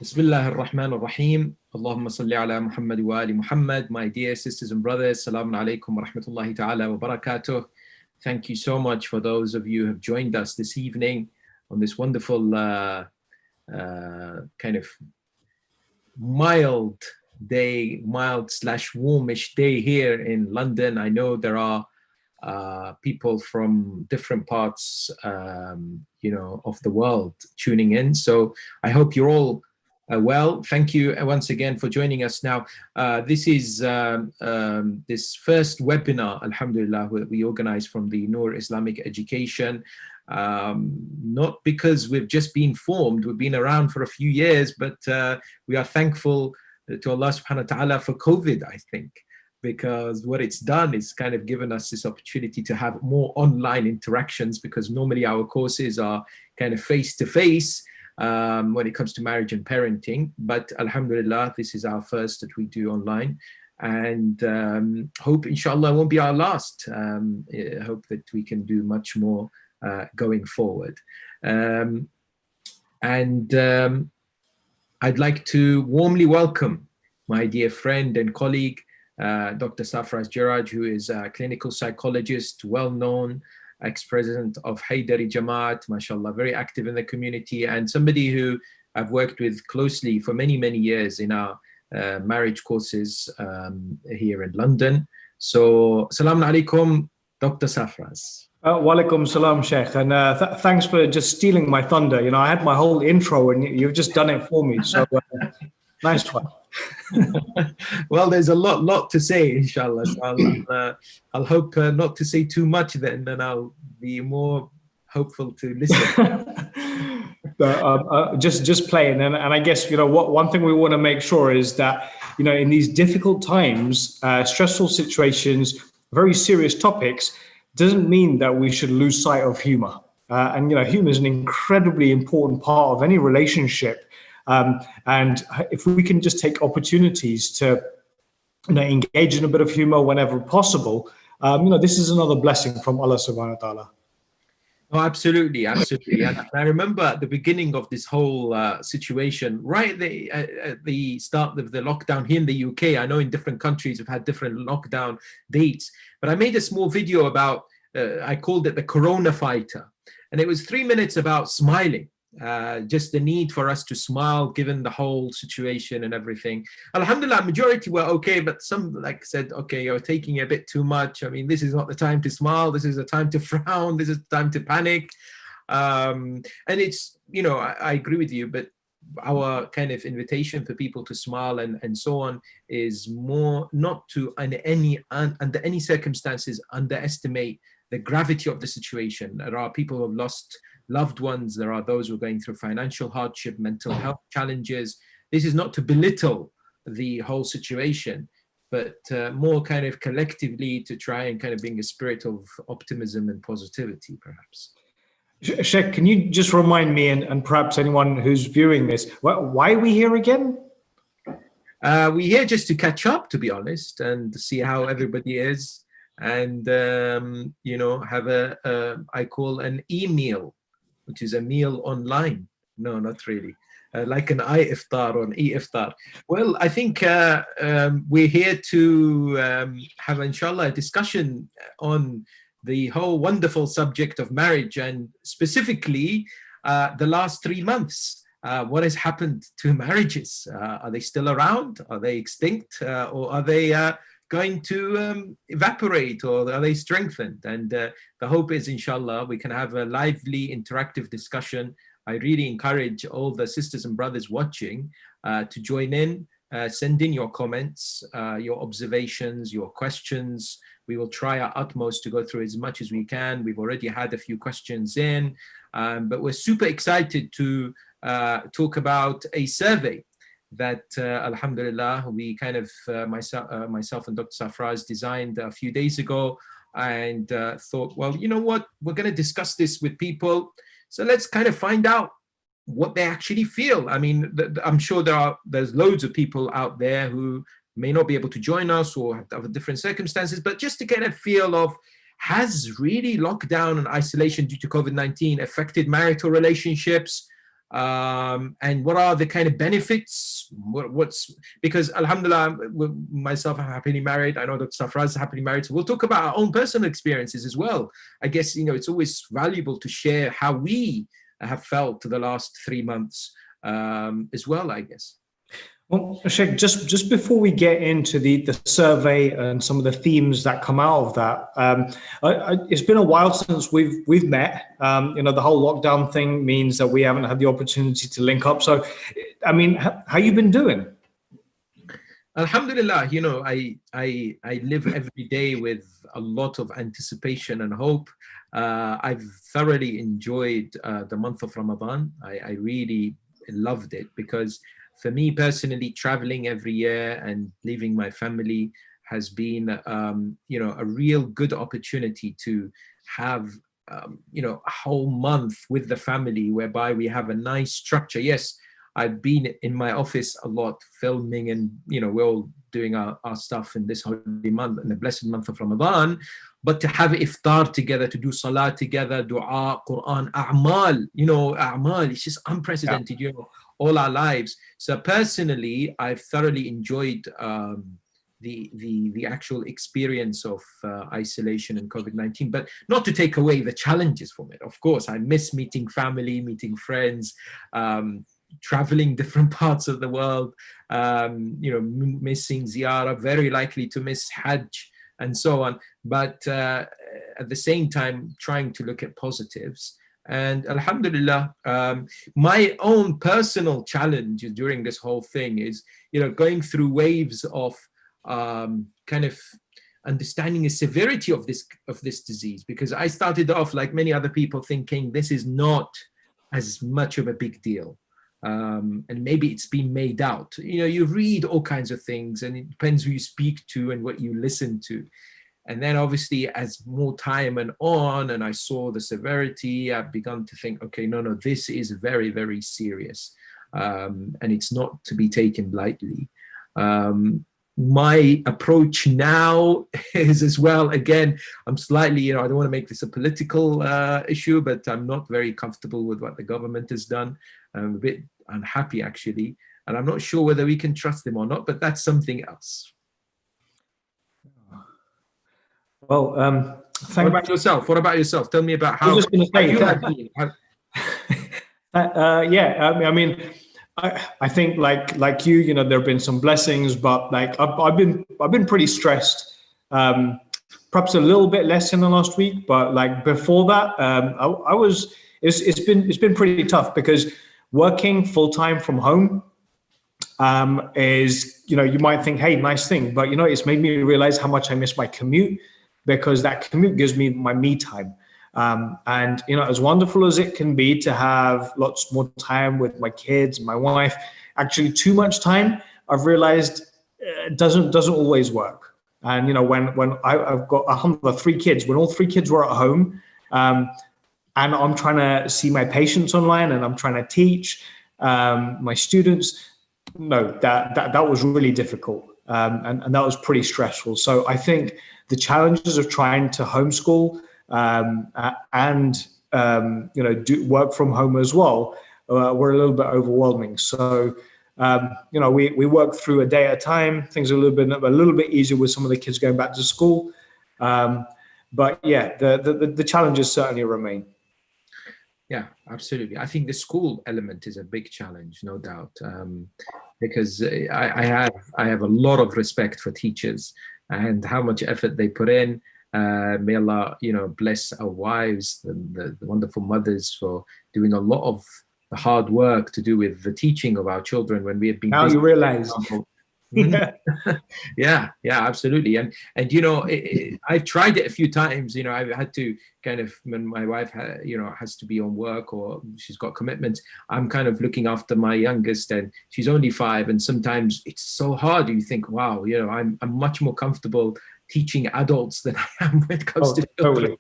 Bismillah ar-Rahman ar-Rahim. Allahumma salli ala Muhammad wa ali Muhammad. My dear sisters and brothers, Assalamu alaikum wa rahmatullahi ta'ala wa barakatuh. Thank you so much for those of you who have joined us this evening on this wonderful kind of mild day, mild/warmish day here in London. I know there are people from different parts, of the world tuning in. So I hope you're all well. Thank you once again for joining us. Now, this is this first webinar, alhamdulillah, we organized from the Noor Islamic Education. Not because we've just been formed, we've been around for a few years, but we are thankful to Allah subhanahu wa ta'ala for COVID, I think, because what it's done is kind of given us this opportunity to have more online interactions, because normally our courses are kind of face-to-face when it comes to marriage and parenting. But alhamdulillah, this is our first that we do online, and hope inshallah won't be our last. Hope that we can do much more going forward. I'd like to warmly welcome my dear friend and colleague, Dr. Sarfraz Jeraj, who is a clinical psychologist, well-known, ex-president of Haydari Jamaat, mashallah, very active in the community, and somebody who I've worked with closely for many, many years in our marriage courses here in London. So, Assalamu alaikum, Dr. Sarfraz. Walaikum salam, Sheikh, and thanks for just stealing my thunder. You know, I had my whole intro and you've just done it for me, so nice one. Well, there's a lot to say, inshallah. So I'll hope not to say too much then I'll be more hopeful to listen. Just playing, and I guess, one thing we want to make sure is that, in these difficult times, stressful situations, very serious topics, doesn't mean that we should lose sight of humor. And humor is an incredibly important part of any relationship. And if we can just take opportunities to engage in a bit of humor whenever possible, this is another blessing from Allah subhanahu wa ta'ala. Oh, absolutely. And I remember at the beginning of this whole situation, right at the start of the lockdown here in the UK, I know in different countries have had different lockdown dates, but I made a small video about, I called it the Corona Fighter. And it was 3 minutes about smiling. Just the need for us to smile given the whole situation and everything. Alhamdulillah, majority were okay, but some said, okay, you're taking a bit too much. I mean, this is not the time to smile. This is the time to frown. This is the time to panic. And it's, I agree with you, but our kind of invitation for people to smile and so on is more not to under any circumstances underestimate the gravity of the situation. There are people who have lost loved ones. There are those who are going through financial hardship, mental health challenges. This is not to belittle the whole situation, but more kind of collectively to try and kind of bring a spirit of optimism and positivity, perhaps. Sheikh, can you just remind me and perhaps anyone who's viewing this, why are we here again? We're here just to catch up, to be honest, and see how everybody is, and have I call an e-meal, which is a meal online. No, not really. Like an iftar or an e-iftar. Well, I think we're here to have, inshallah, a discussion on the whole wonderful subject of marriage, and specifically the last 3 months. What has happened to marriages? Are they still around? Are they extinct? Or are they going to evaporate, or are they strengthened? And the hope is, inshallah, we can have a lively, interactive discussion. I really encourage all the sisters and brothers watching to join in, send in your comments, your observations, your questions. We will try our utmost to go through as much as we can. We've already had a few questions in, but we're super excited to talk about a survey that alhamdulillah we kind of myself and Dr. Sarfraz designed a few days ago, and thought, well, you know what, we're going to discuss this with people, so let's kind of find out what they actually feel. I mean, I'm sure there's loads of people out there who may not be able to join us or have different circumstances, but just to get a feel of, has really lockdown and isolation due to COVID-19 affected marital relationships? and what are the kind of benefits? What's because Alhamdulillah, myself, I'm happily married. I know that Sarfraz is happily married. So we'll talk about our own personal experiences as well. I guess, it's always valuable to share how we have felt the last 3 months as well, I guess. Well, Sheikh, just before we get into the survey and some of the themes that come out of that, it's been a while since we've met. The whole lockdown thing means that we haven't had the opportunity to link up. So, I mean, how you been doing? Alhamdulillah, I live every day with a lot of anticipation and hope. I've thoroughly enjoyed the month of Ramadan. I really loved it because for me personally, traveling every year and leaving my family has been, a real good opportunity to have, a whole month with the family whereby we have a nice structure. Yes, I've been in my office a lot filming and, we're all doing our stuff in this holy month, in the blessed month of Ramadan, but to have iftar together, to do salah together, dua, Quran, a'mal, a'mal, it's just unprecedented, all our lives. So personally, I've thoroughly enjoyed the actual experience of isolation and COVID-19, but not to take away the challenges from it. Of course, I miss meeting family, meeting friends, traveling different parts of the world, missing ziyarah, very likely to miss Hajj and so on. But at the same time, trying to look at positives. And Alhamdulillah, my own personal challenge during this whole thing is, going through waves of kind of understanding the severity of this disease, because I started off like many other people thinking this is not as much of a big deal. And maybe it's been made out. You read all kinds of things, and it depends who you speak to and what you listen to. And then obviously as more time went on and I saw the severity, I've begun to think, okay, no, this is very, very serious. And it's not to be taken lightly. My approach now is as well, again, I'm slightly, I don't want to make this a political issue, but I'm not very comfortable with what the government has done. I'm a bit unhappy actually, and I'm not sure whether we can trust them or not, but that's something else. Well, what about yourself? Tell me about how, I was just going to say, you have been. I mean, I think like you, there have been some blessings, but like I've been pretty stressed. Perhaps a little bit less in the last week, but like before that, I was. It's been pretty tough because working full time from home is, you might think, hey, nice thing, but it's made me realize how much I miss my commute, because that commute gives me my me time. And as wonderful as it can be to have lots more time with my kids, my wife, actually too much time, I've realized doesn't always work. And when I've got 3 kids, when all 3 kids were at home, and I'm trying to see my patients online and I'm trying to teach my students, no, that was really difficult. And that was pretty stressful. So I think the challenges of trying to homeschool and do work from home as well were a little bit overwhelming. So we work through a day at a time. Things are a little bit easier with some of the kids going back to school. But yeah, the challenges certainly remain. Yeah, absolutely. I think the school element is a big challenge, no doubt, because I have a lot of respect for teachers and how much effort they put in. May Allah, bless our wives, the wonderful mothers, for doing a lot of the hard work to do with the teaching of our children when we have been. Now you realize. Yeah, absolutely. And I've tried it a few times. I've had to kind of, when my wife has to be on work or she's got commitments, I'm kind of looking after my youngest, and she's only 5, and sometimes it's so hard. You think, wow, I'm much more comfortable teaching adults than I am when it comes to children.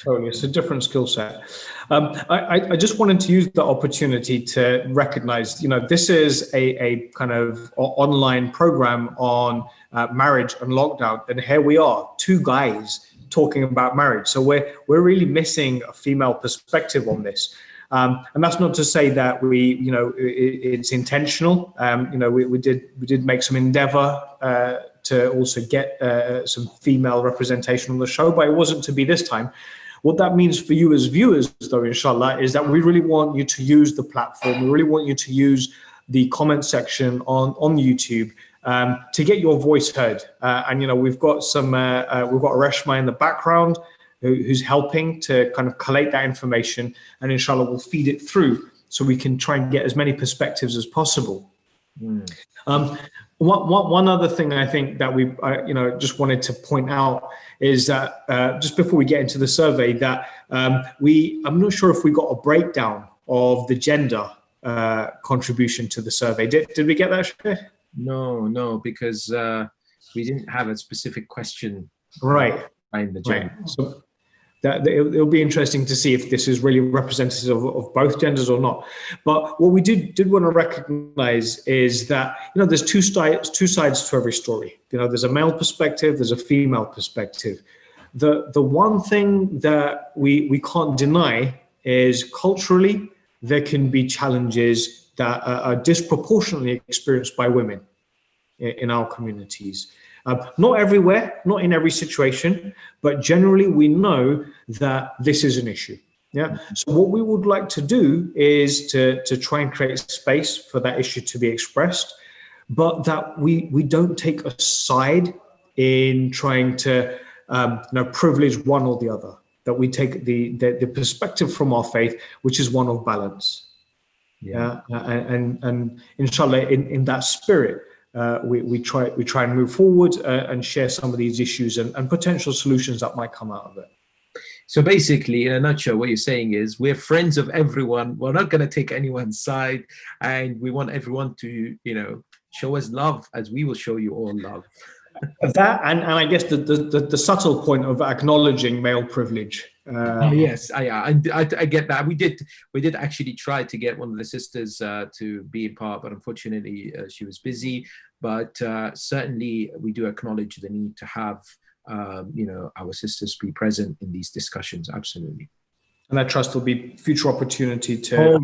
Totally, it's a different skill set. I just wanted to use the opportunity to recognize, this is a kind of online program on marriage and lockdown, and here we are, 2 guys talking about marriage. So we're really missing a female perspective on this. And that's not to say that it's intentional. We did make some endeavor to also get some female representation on the show, but it wasn't to be this time. What that means for you as viewers, though, inshallah, is that we really want you to use the platform. We really want you to use the comment section on YouTube to get your voice heard. And we've got Reshma in the background who's helping to kind of collate that information, and inshallah we'll feed it through so we can try and get as many perspectives as possible. One other thing I think that we just wanted to point out is that just before we get into the survey, that I'm not sure if we got a breakdown of the gender contribution to the survey. Did we get that, Sheikh? No, because we didn't have a specific question. Right. Behind the gender. Right. So it'll be interesting to see if this is really representative of both genders or not. But what we did want to recognize is that there's two sides to every story. There's a male perspective, there's a female perspective. The one thing that we can't deny is culturally there can be challenges that are disproportionately experienced by women in our communities. Not everywhere, not in every situation, but generally we know that this is an issue. Yeah. So what we would like to do is to try and create space for that issue to be expressed, but that we don't take a side in trying to privilege one or the other. That we take the perspective from our faith, which is one of balance. Yeah. And inshallah, in that spirit, we try and move forward and share some of these issues and potential solutions that might come out of it. So basically, in a nutshell, what you're saying is we're friends of everyone. We're not going to take anyone's side, and we want everyone to, show us love as we will show you all love. That and I guess the subtle point of acknowledging male privilege. Yes, I get that. We did actually try to get one of the sisters to be a part, but unfortunately she was busy. But certainly we do acknowledge the need to have our sisters be present in these discussions. Absolutely. And I trust there'll be future opportunity to. Oh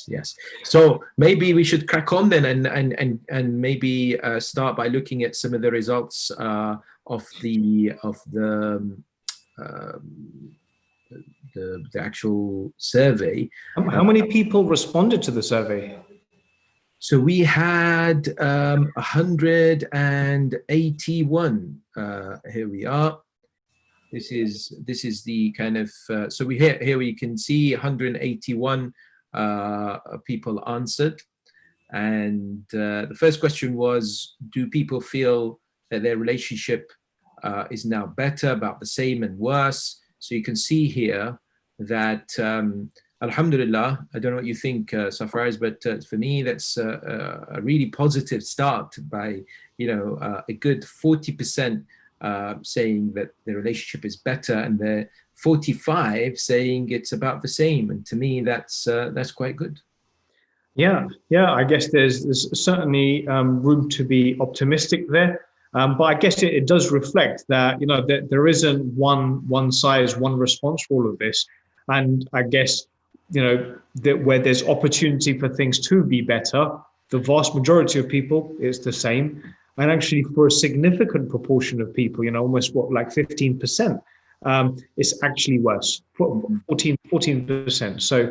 yes. So maybe we should crack on then, and maybe start by looking at some of the results of the actual survey. How many people responded to the survey? So we had 181. Here we are. This is the kind of so here we can see 181 people answered, and the first question was, do people feel that their relationship is now better, about the same, and worse? So you can see here that alhamdulillah, I don't know what you think, Sarfraz, but for me that's a really positive start by a good 40% saying that the relationship is better, and the 45 saying it's about the same. And to me, that's quite good. Yeah. I guess there's certainly room to be optimistic there, but I guess it does reflect that that there isn't one size, one response for all of this, and I guess that where there's opportunity for things to be better, the vast majority of people is the same. And actually, for a significant proportion of people, almost like 15%, it's actually worse, 14%. So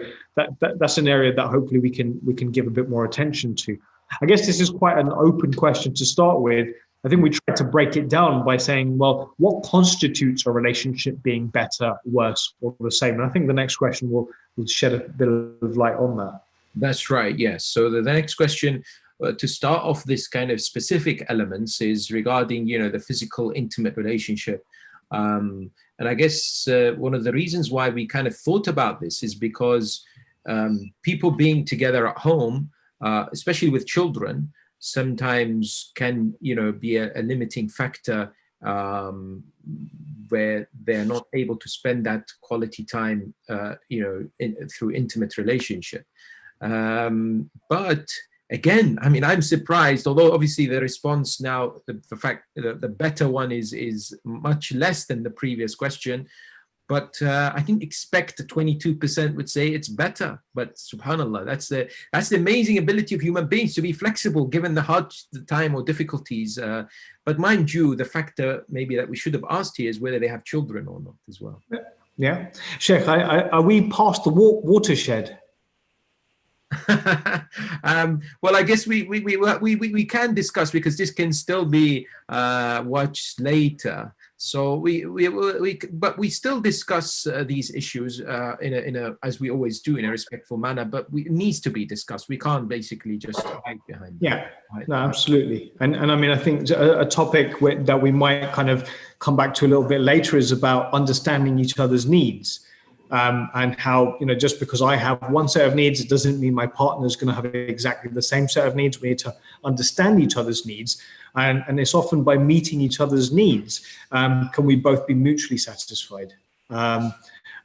that's an area that hopefully we can give a bit more attention to. I guess this is quite an open question to start with. I think we tried to break it down by saying, well, what constitutes a relationship being better, worse, or the same? And I think the next question will shed a bit of light on that. That's right. Yes. So the next question, to start off this kind of specific elements, is regarding the physical intimate relationship, and I guess one of the reasons why we kind of thought about this is because people being together at home, especially with children, sometimes can be a limiting factor where they're not able to spend that quality time through intimate relationship, but again, I mean, I'm surprised, although obviously the response now, the fact that the better one is much less than the previous question, But I think expect 22% would say it's better. But subhanallah, that's the amazing ability of human beings to be flexible given the hard time or difficulties. But mind you, the factor maybe that we should have asked here is whether they have children or not as well. Yeah. Sheikh, are we past the watershed? Well, I guess we can discuss, because this can still be watched later. So but we still discuss these issues in a as we always do, in a respectful manner. But it needs to be discussed. We can't basically just hide behind. Yeah, no, absolutely. And I mean, I think a topic that we might kind of come back to a little bit later is about understanding each other's needs. And how, just because I have one set of needs, it doesn't mean my partner is going to have exactly the same set of needs. We need to understand each other's needs. And it's often by meeting each other's needs, can we both be mutually satisfied. And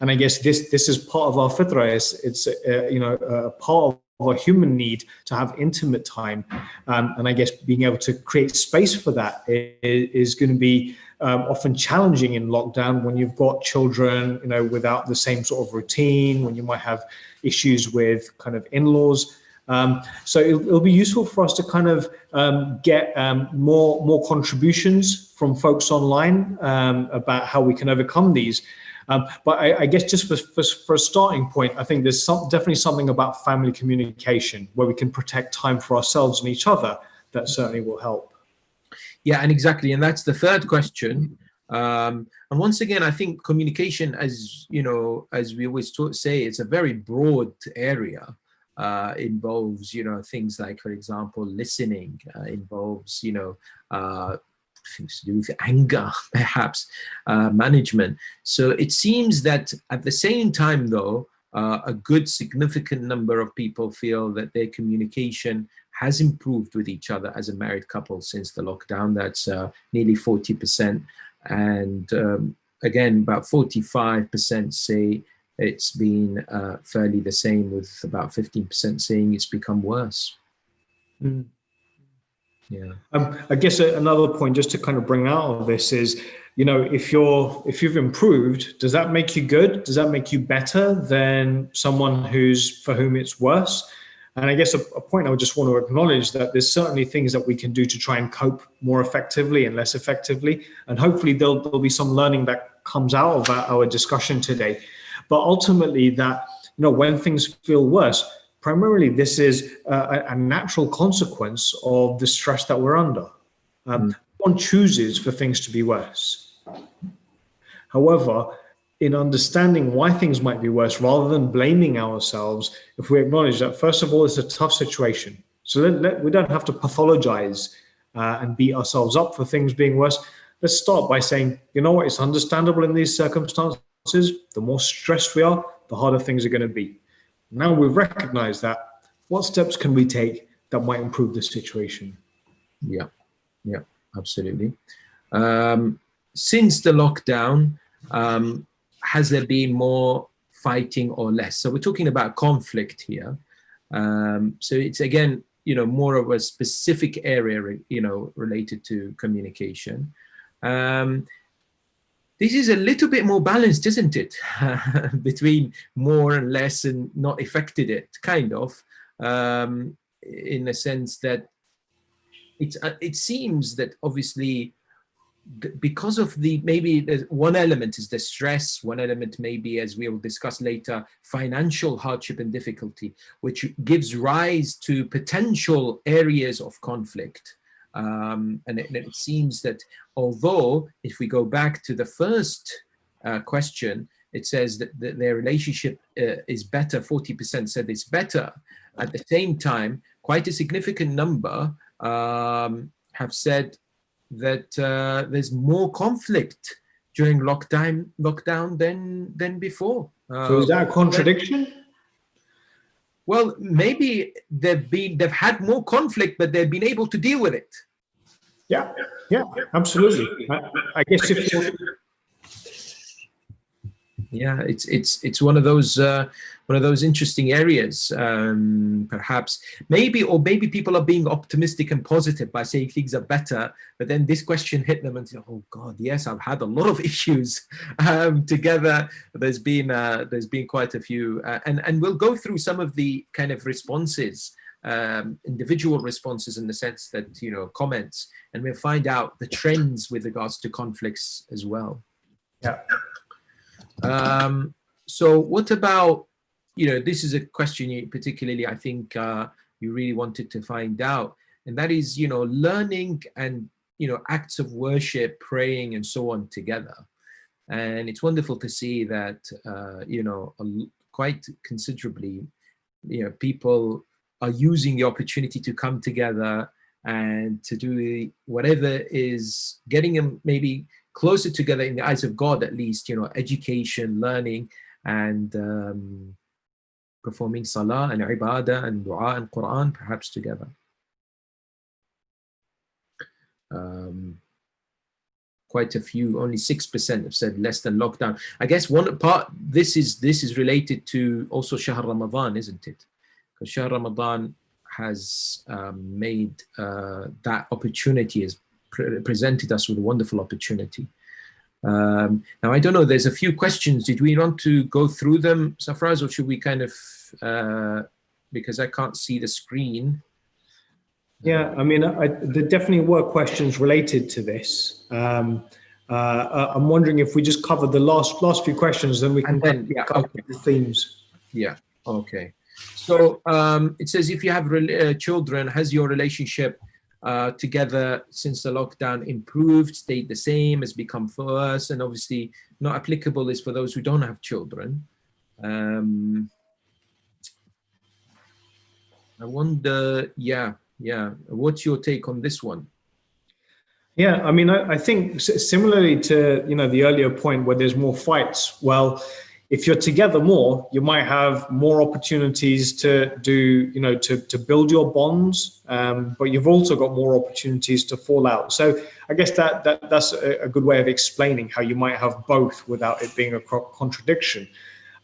I guess this is part of our fitrah. It's a part of a human need to have intimate time. And I guess being able to create space for that is going to be often challenging in lockdown when you've got children, without the same sort of routine, when you might have issues with kind of in-laws. So it'll be useful for us to kind of get more contributions from folks online about how we can overcome these. But I guess just for a starting point, I think there's definitely something about family communication where we can protect time for ourselves and each other that certainly will help. Yeah, and exactly. And that's the third question. And once again, I think communication, as we always say, it's a very broad area. Involves, things like, for example, listening, involves, things to do with anger, perhaps, management. So it seems that at the same time, though, a good significant number of people feel that their communication has improved with each other as a married couple since the lockdown. That's nearly 40%. And again, about 45% say it's been fairly the same, with about 15% saying it's become worse. Mm. Yeah. I guess another point just to kind of bring out of this is, if you've improved, does that make you good? Does that make you better than someone for whom it's worse? And I guess a point I would just want to acknowledge that there's certainly things that we can do to try and cope more effectively and less effectively. And hopefully there'll be some learning that comes out of our discussion today. But ultimately that, when things feel worse, primarily this is a natural consequence of the stress that we're under. One chooses for things to be worse. However, in understanding why things might be worse, rather than blaming ourselves, if we acknowledge that, first of all, it's a tough situation. So we don't have to pathologize and beat ourselves up for things being worse. Let's start by saying, what, it's understandable in these circumstances. The more stressed we are, the harder things are going to be. Now we've recognized that, what steps can we take that might improve the situation? Yeah, absolutely. Since the lockdown, has there been more fighting or less? So we're talking about conflict here. So it's, again, more of a specific area, related to communication. This is a little bit more balanced, isn't it? Between more and less, and not affected it, kind of, in the sense that it seems that obviously, because of maybe one element is the stress, one element maybe, as we will discuss later, financial hardship and difficulty, which gives rise to potential areas of conflict. And it seems that, although if we go back to the first question, it says that their relationship is better, 40% said it's better. At the same time, quite a significant number have said that there's more conflict during lockdown than before. So is that a contradiction? Well, maybe they've had more conflict, but they've been able to deal with it. Yeah, absolutely. I guess if yeah, it's one of those one of those interesting areas, perhaps. Maybe people are being optimistic and positive by saying things are better, but then this question hit them and say, oh God, yes, I've had a lot of issues together. There's been quite a few, and we'll go through some of the kind of responses, individual responses, in the sense that, comments, and we'll find out the trends with regards to conflicts as well. Yeah. So what about, this is a question you particularly, I think, you really wanted to find out, and that is, learning and, acts of worship, praying and so on together. And it's wonderful to see that, quite considerably, people are using the opportunity to come together and to do whatever is getting them maybe closer together in the eyes of God, at least, education, learning, and performing salah and ibadah and dua and Quran, perhaps together. Quite a few, only 6% have said less than lockdown. I guess one part, this is related to also Shahr Ramadan, isn't it? Because Shahr Ramadan has made that opportunity, has presented us with a wonderful opportunity. Now, I don't know, there's a few questions. Did we want to go through them, Sarfraz, or should we kind of, because I can't see the screen. Yeah, I mean, there definitely were questions related to this. I'm wondering if we just cover the last few questions, then we can cover the themes. Yeah, okay. So it says, if you have children, has your relationship together since the lockdown improved, stayed the same, has become worse? And obviously not applicable is for those who don't have children. I wonder, yeah, what's your take on this one? Yeah, I mean, I think similarly to, the earlier point where there's more fights, well, if you're together more, you might have more opportunities to do, to build your bonds, but you've also got more opportunities to fall out. So I guess that's a good way of explaining how you might have both without it being a contradiction.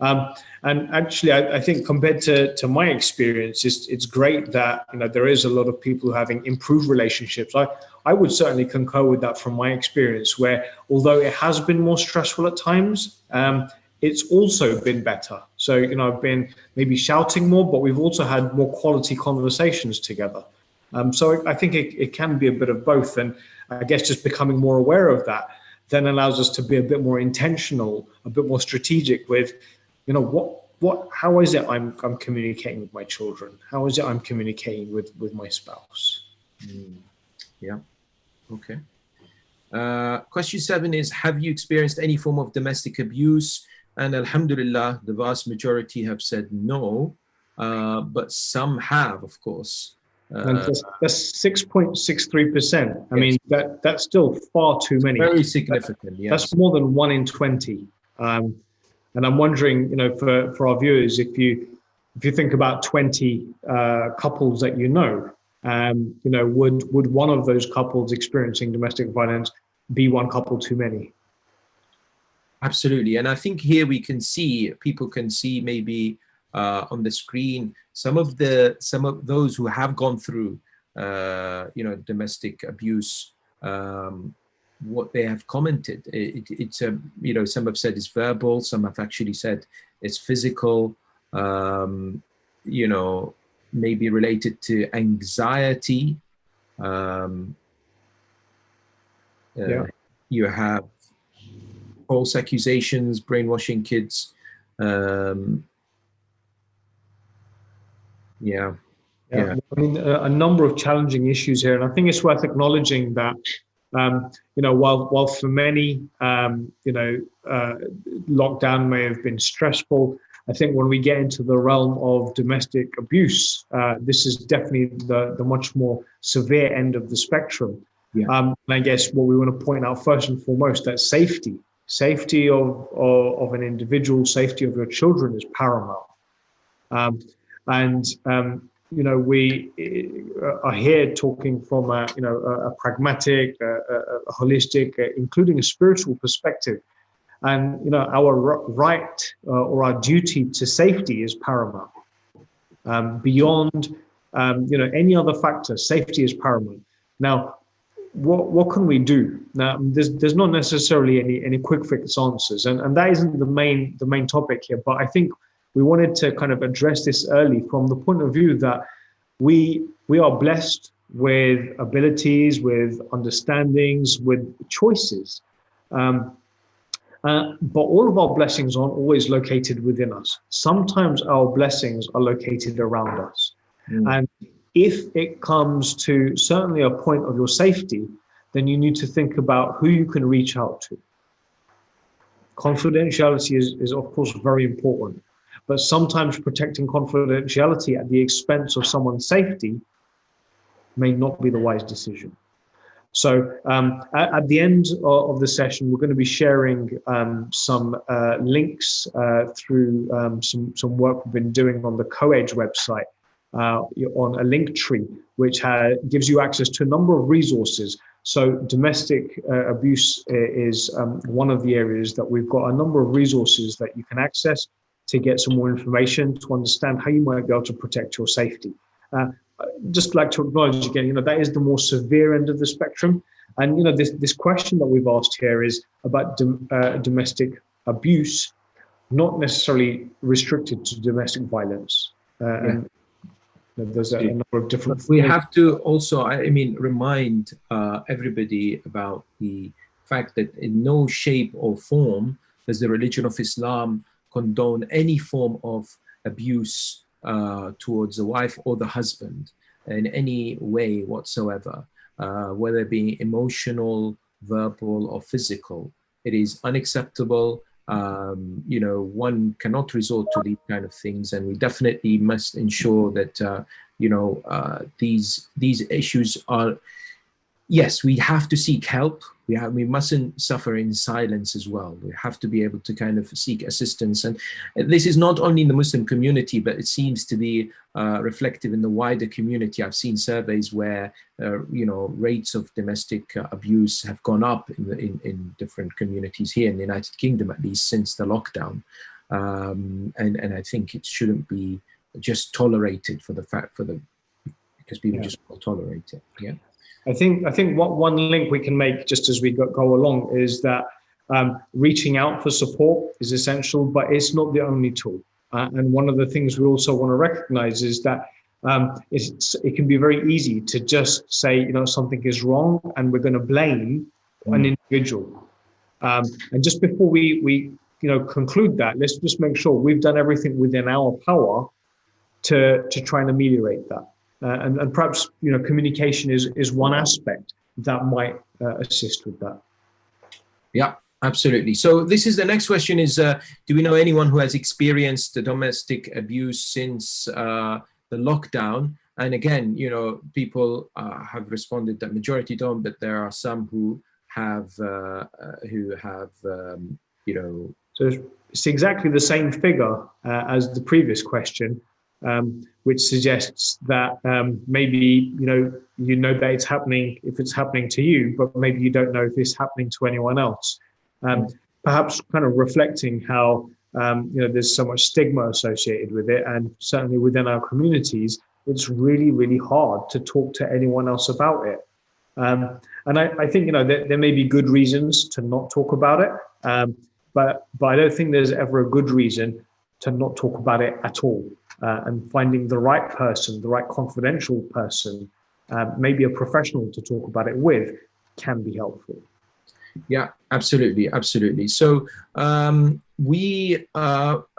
And actually, I think compared to my experience, it's great that, there is a lot of people having improved relationships. I would certainly concur with that from my experience, where although it has been more stressful at times, it's also been better. So, I've been maybe shouting more, but we've also had more quality conversations together. So I think it can be a bit of both. And I guess just becoming more aware of that then allows us to be a bit more intentional, a bit more strategic with, how is it I'm communicating with my children? How is it I'm communicating with my spouse? Yeah. Okay. Question 7 is, have you experienced any form of domestic abuse? And alhamdulillah, the vast majority have said no, but some have, of course. And that's 6.63%. I mean, that's still far too many. Very significant, yes. That's more than 1 in 20. And I'm wondering, for our viewers, if you think about 20 couples that would one of those couples experiencing domestic violence be one couple too many? Absolutely. And I think here people can see maybe on the screen some of those who have gone through domestic abuse, what they have commented. It's some have said it's verbal, some have actually said it's physical, maybe related to anxiety. You have false accusations, brainwashing kids. I mean, a number of challenging issues here, and I think it's worth acknowledging that while for many lockdown may have been stressful, I think when we get into the realm of domestic abuse, this is definitely the much more severe end of the spectrum. And I guess what we want to point out first and foremost, that safety of an individual, safety of your children is paramount. We are here talking from a pragmatic, a holistic, including a spiritual perspective. And our right or our duty to safety is paramount. Beyond any other factor, safety is paramount. Now, what can we do? Now, there's not necessarily any quick fix answers, and that isn't the main topic here. But I think we wanted to kind of address this early from the point of view that we are blessed with abilities, with understandings, with choices. But all of our blessings aren't always located within us. Sometimes our blessings are located around us. And if it comes to certainly a point of your safety, then you need to think about who you can reach out to. Confidentiality is of course very important, but sometimes protecting confidentiality at the expense of someone's safety may not be the wise decision. So at the end of the session, we're going to be sharing some links through some work we've been doing on the CoEdge website on a link tree, which gives you access to a number of resources. So domestic abuse is one of the areas that we've got a number of resources that you can access to get some more information to understand how you might be able to protect your safety. Just like to acknowledge again, that is the more severe end of the spectrum. And, this question that we've asked here is about domestic abuse, not necessarily restricted to domestic violence. And there's a number of different... We have to also, remind everybody about the fact that in no shape or form does the religion of Islam condone any form of abuse towards the wife or the husband in any way whatsoever, whether it be emotional, verbal, or physical. It is unacceptable. One cannot resort to these kind of things, and we definitely must ensure that these issues are. Yes, we have to seek help. We mustn't suffer in silence as well. We have to be able to kind of seek assistance. And this is not only in the Muslim community, but it seems to be reflective in the wider community. I've seen surveys where, rates of domestic abuse have gone up in different communities here in the United Kingdom, at least since the lockdown. And I think it shouldn't be just tolerated because people just won't tolerate it. Yeah. I think what one link we can make just as we go along is that reaching out for support is essential, but it's not the only tool. And one of the things we also want to recognize is that it can be very easy to just say, something is wrong and we're going to blame an individual. And just before we conclude that, let's just make sure we've done everything within our power to try and ameliorate that. And perhaps communication is one aspect that might assist with that. Yeah, absolutely. So this is the next question is, do we know anyone who has experienced the domestic abuse since the lockdown? And again, people have responded that majority don't, but there are some who have. So it's exactly the same figure as the previous question. Which suggests that maybe that it's happening if it's happening to you, but maybe you don't know if it's happening to anyone else. Perhaps kind of reflecting how there's so much stigma associated with it, and certainly within our communities, it's really, really hard to talk to anyone else about it. And I think there may be good reasons to not talk about it, but I don't think there's ever a good reason to not talk about it at all. And finding the right person, the right confidential person, maybe a professional to talk about it with, can be helpful. Yeah, absolutely, absolutely. So we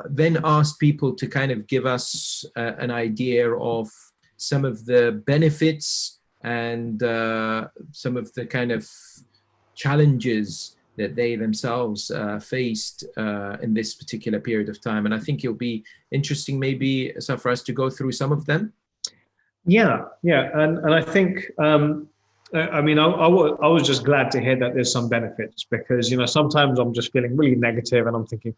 then asked people to kind of give us an idea of some of the benefits and some of the kind of challenges that they themselves faced in this particular period of time. And I think it'll be interesting maybe, Sarfraz, to go through some of them. Yeah. And I think, I was just glad to hear that there's some benefits, because, sometimes I'm just feeling really negative and I'm thinking,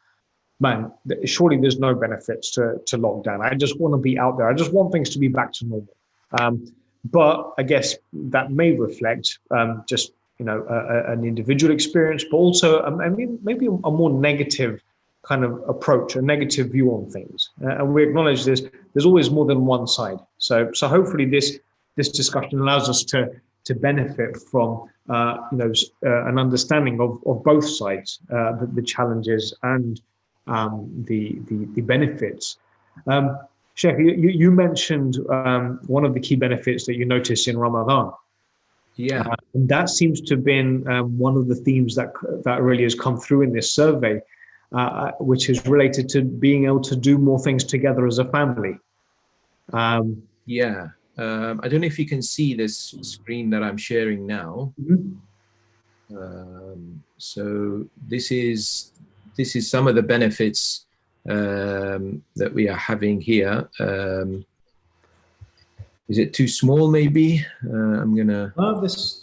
man, surely there's no benefits to lockdown. I just want to be out there. I just want things to be back to normal. But I guess that may reflect just an individual experience, but also maybe a more negative kind of approach, a negative view on things. And we acknowledge there's always more than one side. So hopefully this discussion allows us to benefit from an understanding of both sides, the challenges and the benefits. Sheikh, you mentioned one of the key benefits that you notice in Ramadan. Yeah. And that seems to have been one of the themes that really has come through in this survey, which is related to being able to do more things together as a family. Yeah. I don't know if you can see this screen that I'm sharing now. So this is some of the benefits that we are having here. Is it too small? Maybe I'm gonna. I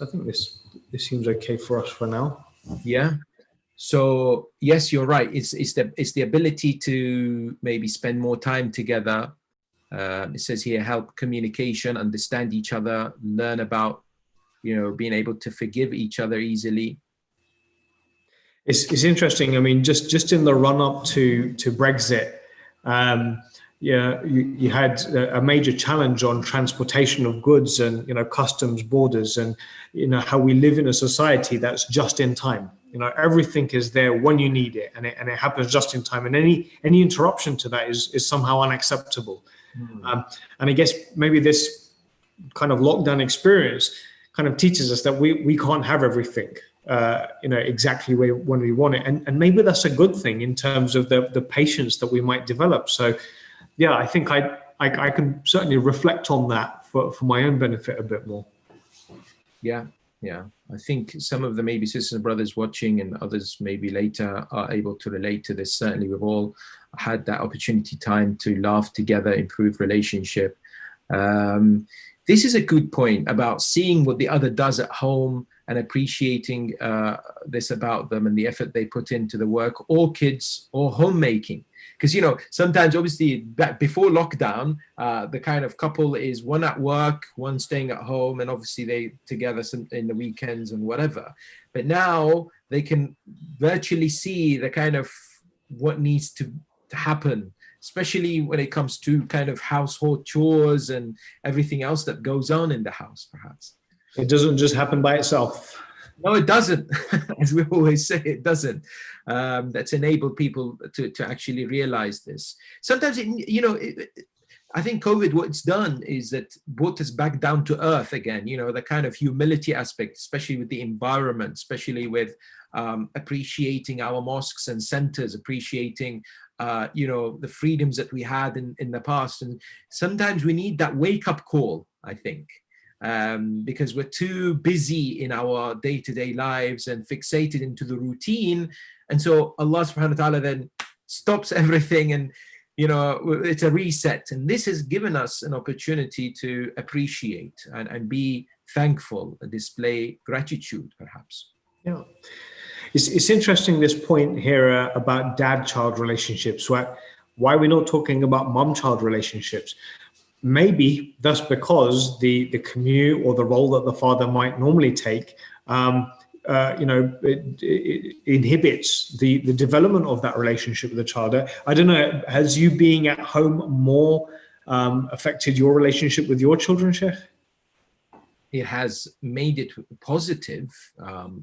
think this seems okay for us for now. Yeah. So yes, you're right. It's the ability to maybe spend more time together. It says here, help communication, understand each other, learn about, being able to forgive each other easily. It's interesting. I mean, just in the run up to Brexit, you had a major challenge on transportation of goods and customs borders, and how we live in a society that's just in time. Everything is there when you need it, and it happens just in time. And any interruption to that is somehow unacceptable. And I guess maybe this kind of lockdown experience kind of teaches us that we can't have everything exactly when we want it, and maybe that's a good thing in terms of the patience that we might develop. So yeah, I think I can certainly reflect on that for my own benefit a bit more. Yeah. I think some of the maybe sisters and brothers watching and others maybe later are able to relate to this. Certainly we've all had that opportunity time to laugh together, improve relationship. This is a good point about seeing what the other does at home and appreciating this about them and the effort they put into the work, or kids, or homemaking. Because, sometimes obviously before lockdown, the kind of couple is one at work, one staying at home, and obviously they together in the weekends and whatever. But now they can virtually see the kind of what needs to happen, especially when it comes to kind of household chores and everything else that goes on in the house, perhaps. It doesn't just happen by itself. No, it doesn't. As we always say, it doesn't. That's enabled people to actually realize this. Sometimes, I think COVID, what it's done is that brought us back down to earth again, the kind of humility aspect, especially with the environment, especially with appreciating our mosques and centers, appreciating, the freedoms that we had in the past. And sometimes we need that wake-up call, I think. Because we're too busy in our day-to-day lives and fixated into the routine. And so Allah subhanahu wa ta'ala then stops everything, and it's a reset. And this has given us an opportunity to appreciate and be thankful and display gratitude, perhaps. Yeah. It's interesting, this point here about dad-child relationships. Why we're not talking about mom-child relationships? Maybe that's because the commute or the role that the father might normally take, it inhibits the development of that relationship with the child. I don't know, has you being at home more affected your relationship with your children, Sheikh? It has made it positive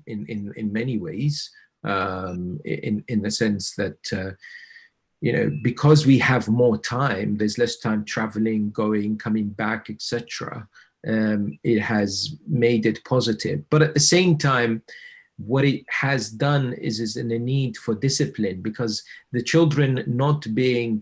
in many ways, in the sense that because we have more time, there's less time traveling, going, coming back, etc. It has made it positive. But at the same time, what it has done is in a need for discipline, because the children not being,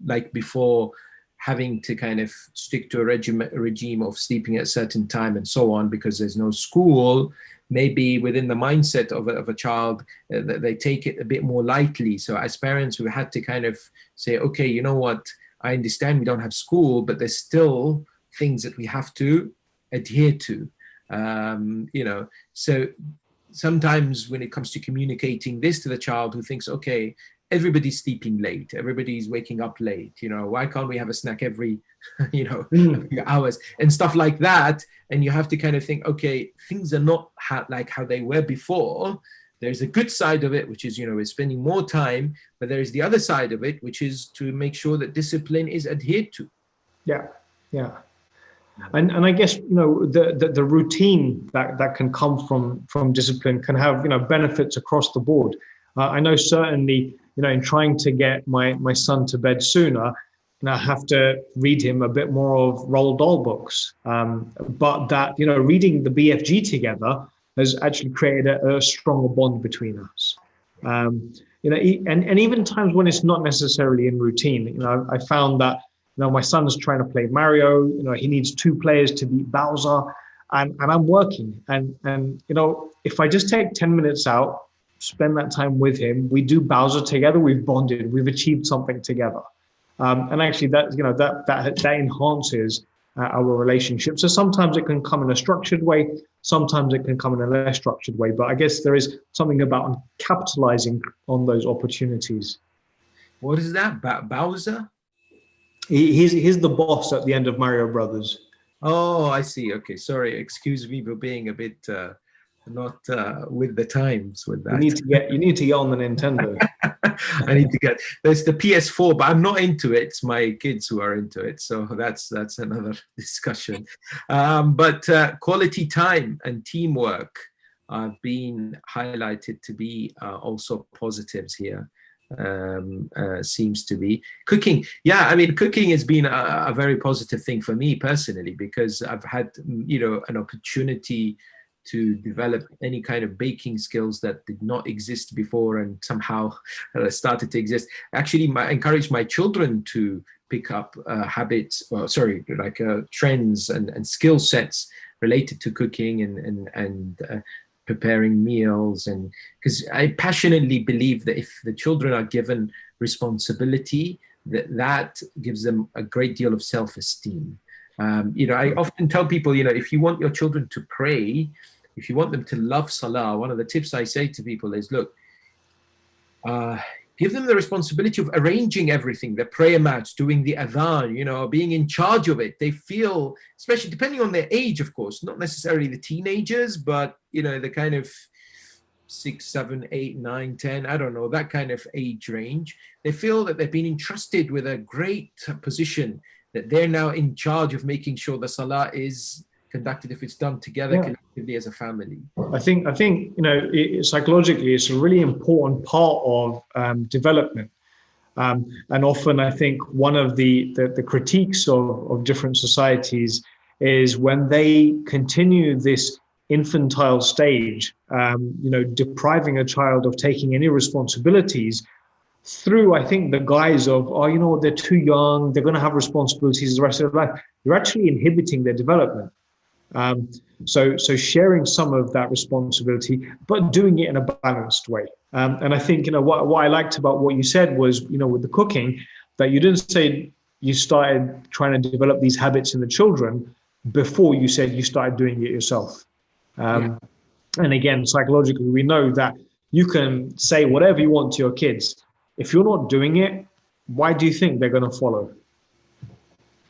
like before, having to kind of stick to a regime of sleeping at a certain time and so on, because there's no school. Maybe within the mindset of a child, they take it a bit more lightly. So as parents, we had to kind of say, okay, you know what? I understand we don't have school, but there's still things that we have to adhere to. So sometimes when it comes to communicating this to the child who thinks, okay, everybody's sleeping late, everybody's waking up late, why can't we have a snack every a few hours and stuff like that? And you have to kind of think, okay, things are not like how they were before. There's a good side of it, which is, we're spending more time, but there's the other side of it, which is to make sure that discipline is adhered to. Yeah. And I guess, the routine that can come from discipline can have, benefits across the board. I know certainly, in trying to get my son to bed sooner, I have to read him a bit more of Roald Dahl books. But that, reading the BFG together has actually created a stronger bond between us. And even times when it's not necessarily in routine, I found that, my son's trying to play Mario, he needs 2 players to beat Bowser, and I'm working. And if I just take 10 minutes out, spend that time with him, we do Bowser together, we've bonded, we've achieved something together. And actually that enhances our relationship. So sometimes it can come in a structured way, sometimes it can come in a less structured way. But I guess there is something about capitalizing on those opportunities. What is that? Bowser? He's the boss at the end of Mario Brothers. Oh, I see. Okay, sorry. Excuse me for being a bit not with the times with that. You need to get on the Nintendo. I need to get. There's the PS4, but I'm not into it. It's my kids who are into it, so that's another discussion. But quality time and teamwork have been highlighted to be also positives here. Seems to be cooking. Yeah, I mean, cooking has been a very positive thing for me personally, because I've had an opportunity to develop any kind of baking skills that did not exist before, and somehow started to exist. Actually, encourage my children to pick up habits, trends and skill sets related to cooking and preparing meals. And because I passionately believe that if the children are given responsibility, that gives them a great deal of self-esteem. I often tell people, if you want your children to pray, if you want them to love Salah, one of the tips I say to people is, look, give them the responsibility of arranging everything, the prayer mats, doing the adhan, being in charge of it. They feel, especially depending on their age, of course, not necessarily the teenagers, but, the kind of 6, 7, 8, 9, 10, I don't know, that kind of age range. They feel that they've been entrusted with a great position, that they're now in charge of making sure the Salah is conducted, if it's done together collectively as a family. I think psychologically, it's a really important part of development. And often I think one of the critiques of different societies is when they continue this infantile stage, depriving a child of taking any responsibilities through, I think, the guise of, they're too young, they're going to have responsibilities the rest of their life. You're actually inhibiting their development. So sharing some of that responsibility, but doing it in a balanced way. And I think, what I liked about what you said was, with the cooking, that you didn't say you started trying to develop these habits in the children before you said you started doing it yourself. And again, psychologically, we know that you can say whatever you want to your kids. If you're not doing it, why do you think they're going to follow?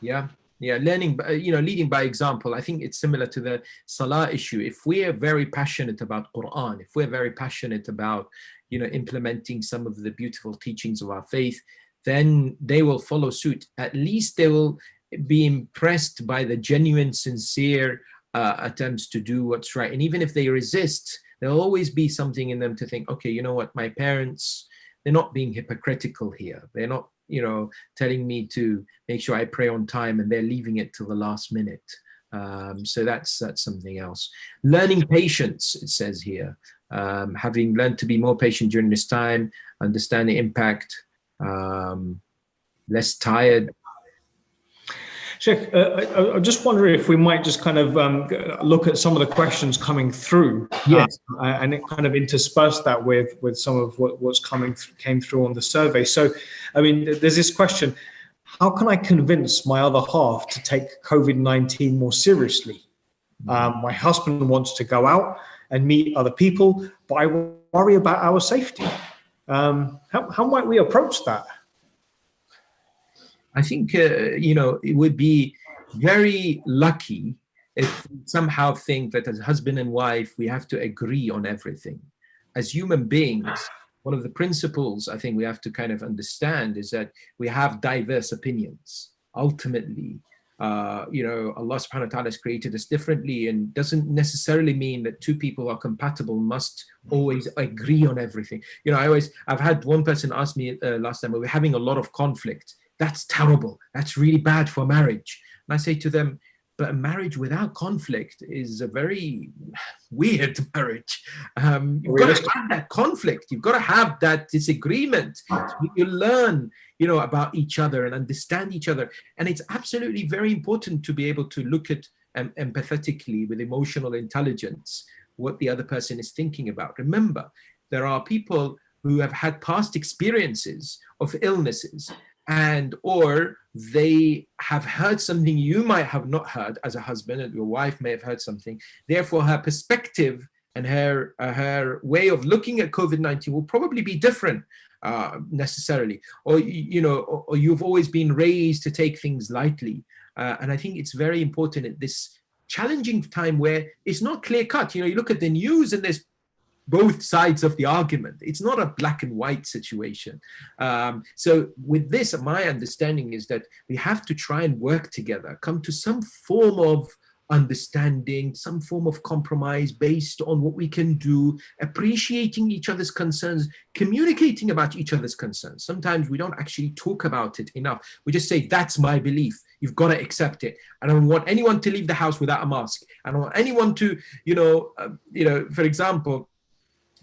Yeah, learning, leading by example. I think it's similar to the Salah issue. If we are very passionate about Quran, if we're very passionate about, implementing some of the beautiful teachings of our faith, then they will follow suit. At least they will be impressed by the genuine, sincere attempts to do what's right. And even if they resist, there'll always be something in them to think, okay, you know what, my parents, they're not being hypocritical here. They're not, telling me to make sure I pray on time, and they're leaving it till the last minute. So that's something else. Learning patience, it says here. Having learned to be more patient during this time, understand the impact, less tired. Sheikh, I just wonder if we might just kind of look at some of the questions coming through, yes, and it kind of intersperse that with some of what's came through on the survey. So, I mean, there's this question: how can I convince my other half to take COVID-19 more seriously? My husband wants to go out and meet other people, but I worry about our safety. How might we approach that? I think, it would be very lucky if we somehow think that as husband and wife, we have to agree on everything. As human beings, one of the principles I think we have to kind of understand is that we have diverse opinions. Ultimately, Allah subhanahu wa ta'ala has created us differently, and doesn't necessarily mean that two people are compatible must always agree on everything. I've had one person ask me last time, we're having a lot of conflict. That's terrible. That's really bad for marriage. And I say to them, but a marriage without conflict is a very weird marriage. You've got to have that conflict. You've got to have that disagreement. So you learn, about each other and understand each other. And it's absolutely very important to be able to look at empathetically with emotional intelligence what the other person is thinking about. Remember, there are people who have had past experiences of illnesses, and or they have heard something you might have not heard as a husband, and your wife may have heard something. Therefore, her perspective and her way of looking at COVID-19 will probably be different necessarily. Or you've always been raised to take things lightly. And I think it's very important at this challenging time where it's not clear cut. You look at the news and there's both sides of the argument. It's not a black and white situation. So with this, my understanding is that we have to try and work together, come to some form of understanding, some form of compromise based on what we can do, appreciating each other's concerns, communicating about each other's concerns. Sometimes we don't actually talk about it enough. We just say, that's my belief. You've got to accept it. I don't want anyone to leave the house without a mask. I don't want anyone to, for example,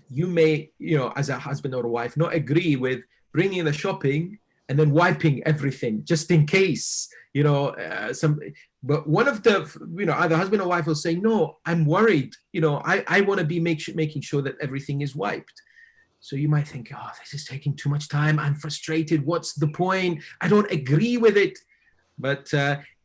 you may, as a husband or a wife, not agree with bringing the shopping and then wiping everything just in case, but one of the, either husband or wife will say, no, I'm worried. I want to be making sure that everything is wiped. So you might think, oh, this is taking too much time. I'm frustrated. What's the point? I don't agree with it. But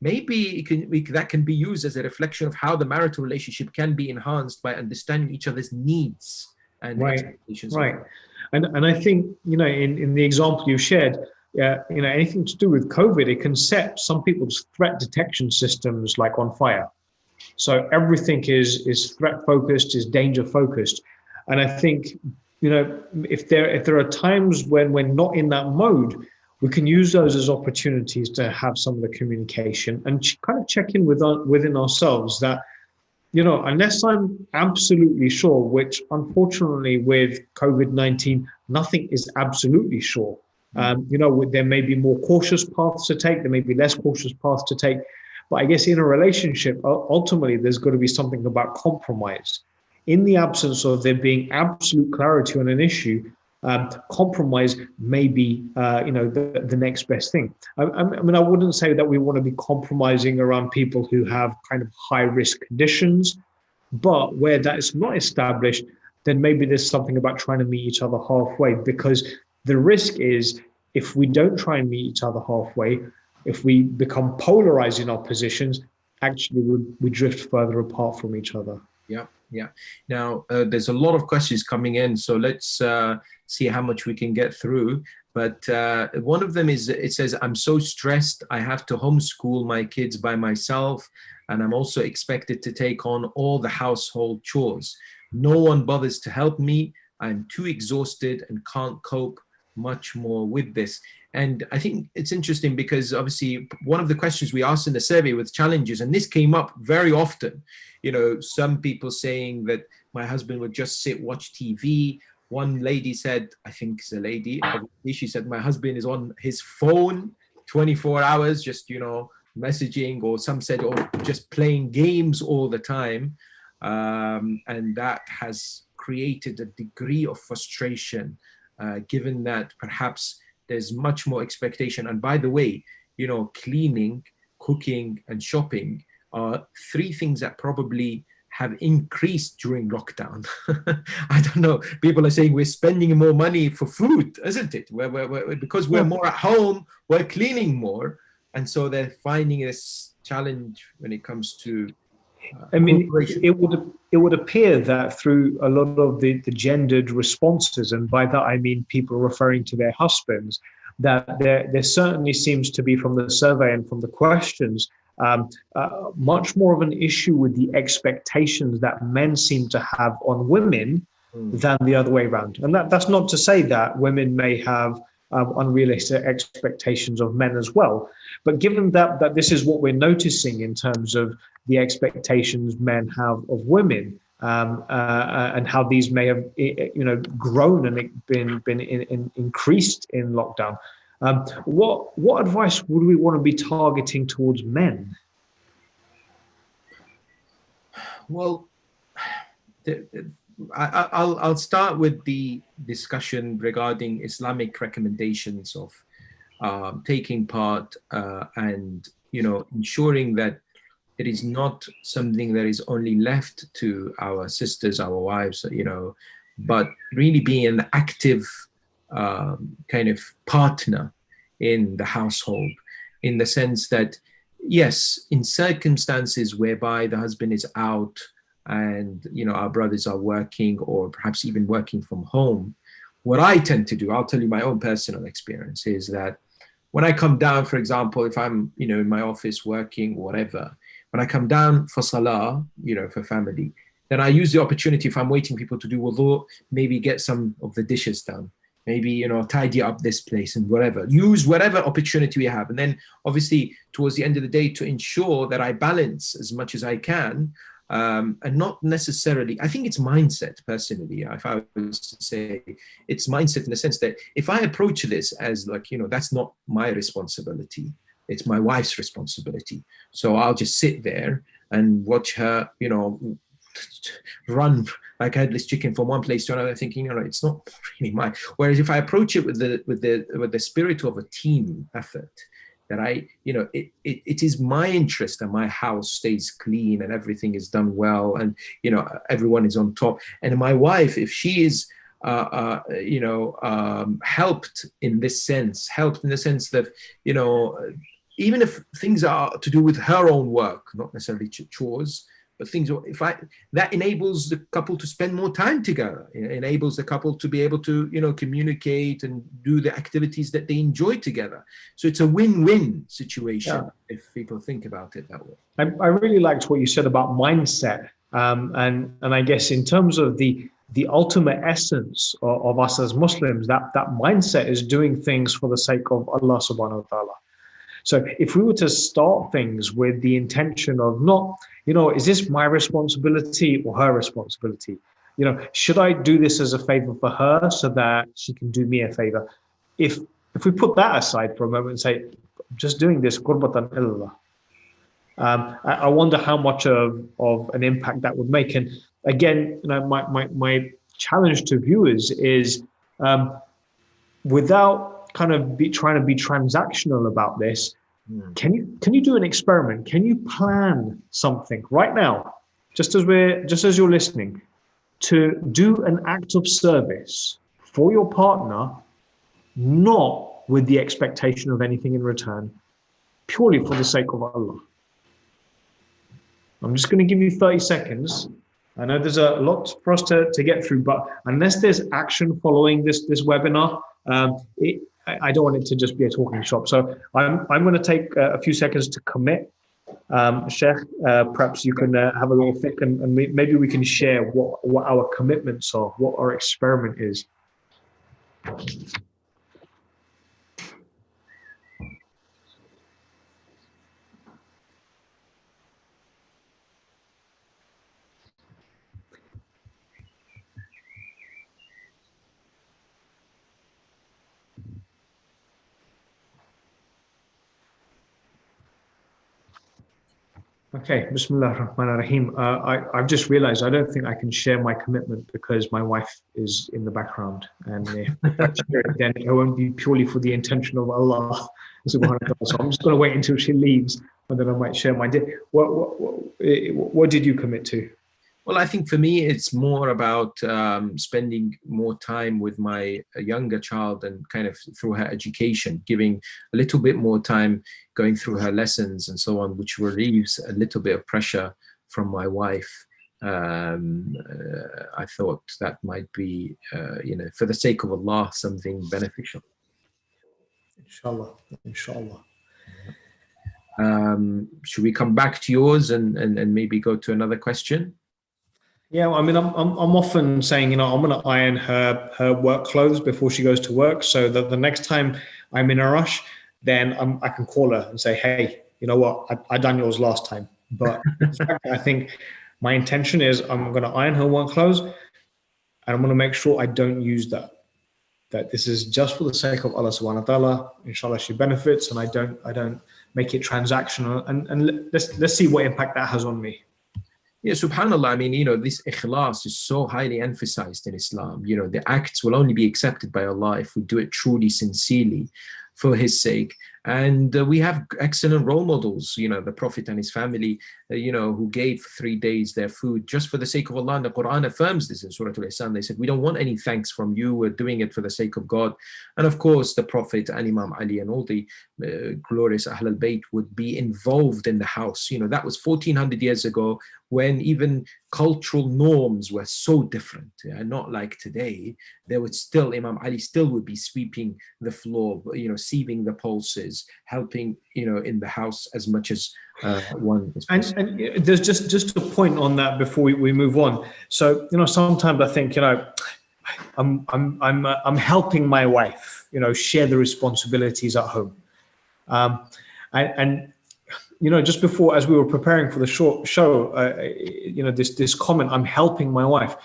maybe that can be used as a reflection of how the marital relationship can be enhanced by understanding each other's needs and expectations. Right. And I think, in the example you shared, anything to do with COVID, it can set some people's threat detection systems like on fire. So everything is threat focused, is danger focused. And I think, if there are times when we're not in that mode, we can use those as opportunities to have some of the communication and kind of check in within ourselves that, unless I'm absolutely sure, which unfortunately with COVID-19, nothing is absolutely sure. There may be more cautious paths to take, there may be less cautious paths to take. But I guess in a relationship, ultimately, there's got to be something about compromise. In the absence of there being absolute clarity on an issue, compromise may be, the next best thing. I wouldn't say that we want to be compromising around people who have kind of high risk conditions, but where that is not established, then maybe there's something about trying to meet each other halfway, because the risk is if we don't try and meet each other halfway, if we become polarized in our positions, actually we drift further apart from each other. Yeah. Now, there's a lot of questions coming in, so let's see how much we can get through. But one of them is, it says, I'm so stressed. I have to homeschool my kids by myself, and I'm also expected to take on all the household chores. No one bothers to help me. I'm too exhausted and can't cope much more with this. And I think it's interesting because obviously one of the questions we asked in the survey with challenges, and this came up very often, some people saying that my husband would just sit, watch TV. One lady said, I think it's a lady, she said, my husband is on his phone 24 hours, just, messaging, or some said, or just playing games all the time. And that has created a degree of frustration, given that perhaps there's much more expectation. And by the way, cleaning, cooking, and shopping are three things that probably have increased during lockdown. I don't know. People are saying we're spending more money for food, isn't it? Because we're more at home, we're cleaning more. And so they're finding this challenge when it comes to I mean, cooperation. it would appear that through a lot of the gendered responses, and by that I mean people referring to their husbands, that there certainly seems to be, from the survey and from the questions, much more of an issue with the expectations that men seem to have on women Mm. than the other way around. And that's not to say that women may have unrealistic expectations of men as well. But given that this is what we're noticing in terms of the expectations men have of women, and how these may have, grown and been increased in lockdown. What advice would we want to be targeting towards men? Well, I'll start with the discussion regarding Islamic recommendations of taking part, and ensuring that it is not something that is only left to our sisters, our wives, but really being an active kind of partner in the household, in the sense that, yes, in circumstances whereby the husband is out and our brothers are working, or perhaps even working from home, what I tend to do, I'll tell you my own personal experience, is that when I come down, for example, if I'm in my office working, whatever, when I come down for salah, for family, then I use the opportunity, if I'm waiting for people to do wudu, maybe get some of the dishes done, maybe tidy up this place and whatever, use whatever opportunity we have. And then obviously towards the end of the day, to ensure that I balance as much as I can, and not necessarily, I think it's mindset personally. If I was to say, it's mindset in the sense that if I approach this as like, that's not my responsibility, it's my wife's responsibility. So I'll just sit there and watch her, run like a headless chicken from one place to another, thinking, it's not really mine. Whereas if I approach it with the spirit of a team effort, that it is my interest that my house stays clean and everything is done well, and everyone is on top. And my wife, if she is helped in this sense, helped in the sense that even if things are to do with her own work, not necessarily chores, but things, that enables the couple to spend more time together. It enables the couple to be able to communicate and do the activities that they enjoy together. So it's a win-win situation, if people think about it that way. I really liked what you said about mindset, and I guess in terms of the ultimate essence of us as Muslims, that mindset is doing things for the sake of Allah subhanahu wa ta'ala. So if we were to start things with the intention of not, is this my responsibility or her responsibility? Should I do this as a favor for her so that she can do me a favor? If we put that aside for a moment and say, I'm just doing this qurbatan illallah, I wonder how much of an impact that would make. And again, my challenge to viewers is, without kind of trying to be transactional about this, can you do an experiment? Can you plan something right now, just as you're listening, to do an act of service for your partner, not with the expectation of anything in return, purely for the sake of Allah? I'm just going to give you 30 seconds. I know there's a lot for us to get through, but unless there's action following this webinar, I don't want it to just be a talking shop. So I'm going to take a few seconds to commit. Sheikh, perhaps you can have a little think, and maybe we can share what our commitments are, what our experiment is. Okay, Bismillah ar-Rahman ar-Rahim. I've just realized I don't think I can share my commitment because my wife is in the background. And if I share it, then it won't be purely for the intention of Allah subhanahu wa ta'ala. So I'm just going to wait until she leaves, and then I might share my day. What did you commit to? Well, I think for me, it's more about spending more time with my younger child, and kind of through her education, giving a little bit more time going through her lessons and so on, which relieves a little bit of pressure from my wife, I thought that might be, for the sake of Allah, something beneficial. Inshallah, inshallah. Should we come back to yours and maybe go to another question? Yeah, I mean, I'm often saying, I'm going to iron her work clothes before she goes to work, so that the next time I'm in a rush, then I can call her and say, hey, you know what, I done yours last time. But in fact, I think my intention is I'm going to iron her work clothes, and I'm going to make sure I don't use that this is just for the sake of Allah subhanahu wa ta'ala. Inshallah, she benefits, and I don't make it transactional, and let's see what impact that has on me. Yeah, subhanallah. I mean, this ikhlas is so highly emphasized in Islam. The acts will only be accepted by Allah if we do it truly, sincerely, for His sake. And we have excellent role models, the Prophet and his family, who gave for 3 days their food just for the sake of Allah. And the Quran affirms this in Surah Al-Ihsan. They said, we don't want any thanks from you. We're doing it for the sake of God. And of course, the Prophet and Imam Ali and all the glorious Ahl al-Bayt would be involved in the house. That was 1400 years ago, when even cultural norms were so different, not like today. There would still, Imam Ali still would be sweeping the floor, sieving the pulses, helping, in the house as much as one is possible. And there's just a point on that before we move on. So, sometimes I think, I'm helping my wife, share the responsibilities at home. And just before, as we were preparing for the short show, this comment, I'm helping my wife,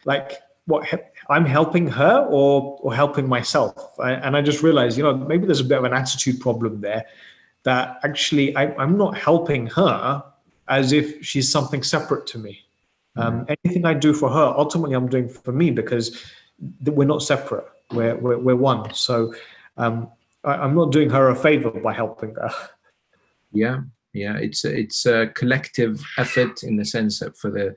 like what, I'm helping her or helping myself. And I just realized, maybe there's a bit of an attitude problem there, that actually I'm not helping her as if she's something separate to me. Anything I do for her, ultimately I'm doing for me, because we're not separate, we're one. So I'm not doing her a favor by helping her. Yeah, it's a collective effort, in the sense that for the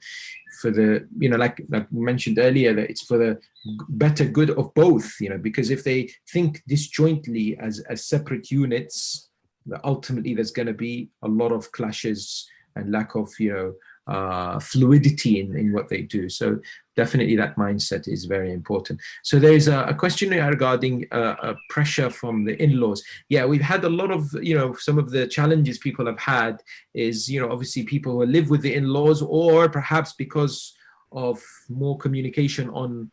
like we mentioned earlier, that it's for the better good of both, because if they think disjointly as separate units, ultimately there's going to be a lot of clashes and lack of fluidity in what they do. So definitely that mindset is very important. So there is a question regarding pressure from the in-laws. Yeah, we've had a lot of, some of the challenges people have had is, obviously people who live with the in-laws, or perhaps because of more communication on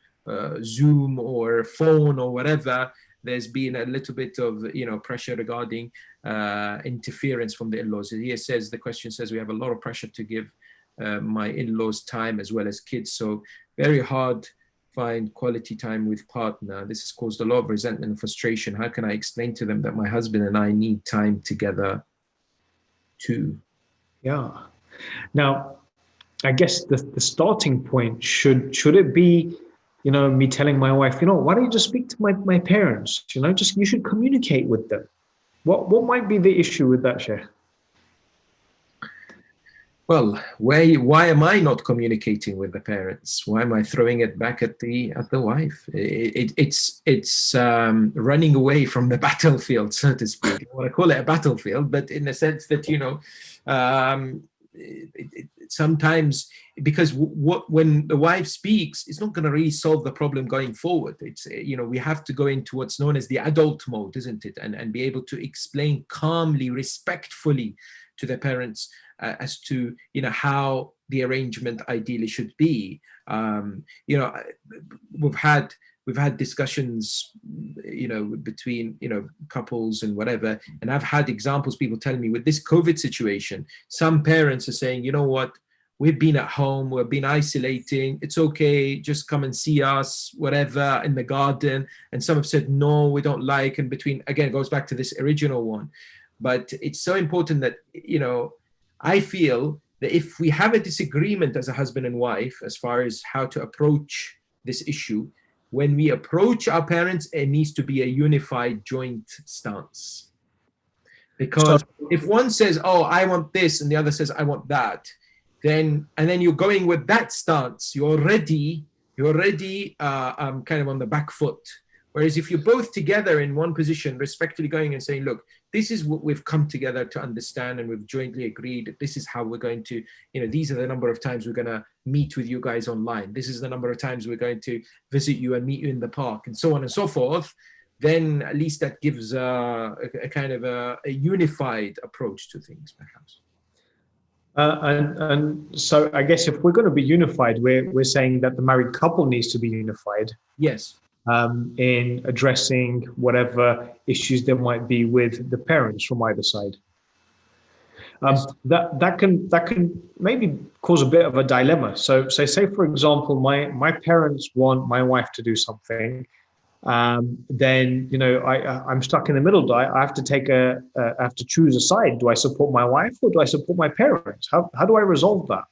Zoom or phone or whatever, there's been a little bit of, pressure regarding interference from the in-laws. Here says, the question says, we have a lot of pressure to give my in-laws time as well as kids, so very hard find quality time with partner. This has caused a lot of resentment and frustration. How can I explain to them that my husband and I need time together too? Yeah. Now, I guess the starting point should it be, me telling my wife, why don't you just speak to my parents? You should communicate with them. What might be the issue with that, Sheikh? Well, why am I not communicating with the parents? Why am I throwing it back at the wife? It's running away from the battlefield, so to speak. I want to call it a battlefield, but in the sense that sometimes, because when the wife speaks, it's not going to really solve the problem going forward. It's we have to go into what's known as the adult mode, isn't it? And be able to explain calmly, respectfully to the parents as to how the arrangement ideally should be. We've had discussions between couples and whatever, and I've had examples, people telling me, with this COVID situation, some parents are saying, you know what, we've been at home, we've been isolating, it's okay, just come and see us, whatever, in the garden. And some have said, no, we don't like, and between, again, it goes back to this original one. But it's so important that, I feel that if we have a disagreement as a husband and wife as far as how to approach this issue, when we approach our parents, it needs to be a unified joint stance. Because if one says, oh, I want this, and the other says, I want that, then you're going with that stance, you're already kind of on the back foot. Whereas if you're both together in one position, respectfully going and saying, look, this is what we've come together to understand, and we've jointly agreed that this is how we're going to, these are the number of times we're going to meet with you guys online. This is the number of times we're going to visit you and meet you in the park, and so on and so forth. Then at least that gives a kind of a unified approach to things, perhaps. And so I guess if we're going to be unified, we're saying that the married couple needs to be unified. Yes. In addressing whatever issues there might be with the parents from either side. Yes. That can maybe cause a bit of a dilemma. So say for example, my parents want my wife to do something. Then I'm stuck in the middle. I have to I have to choose a side. Do I support my wife or do I support my parents? How do I resolve that?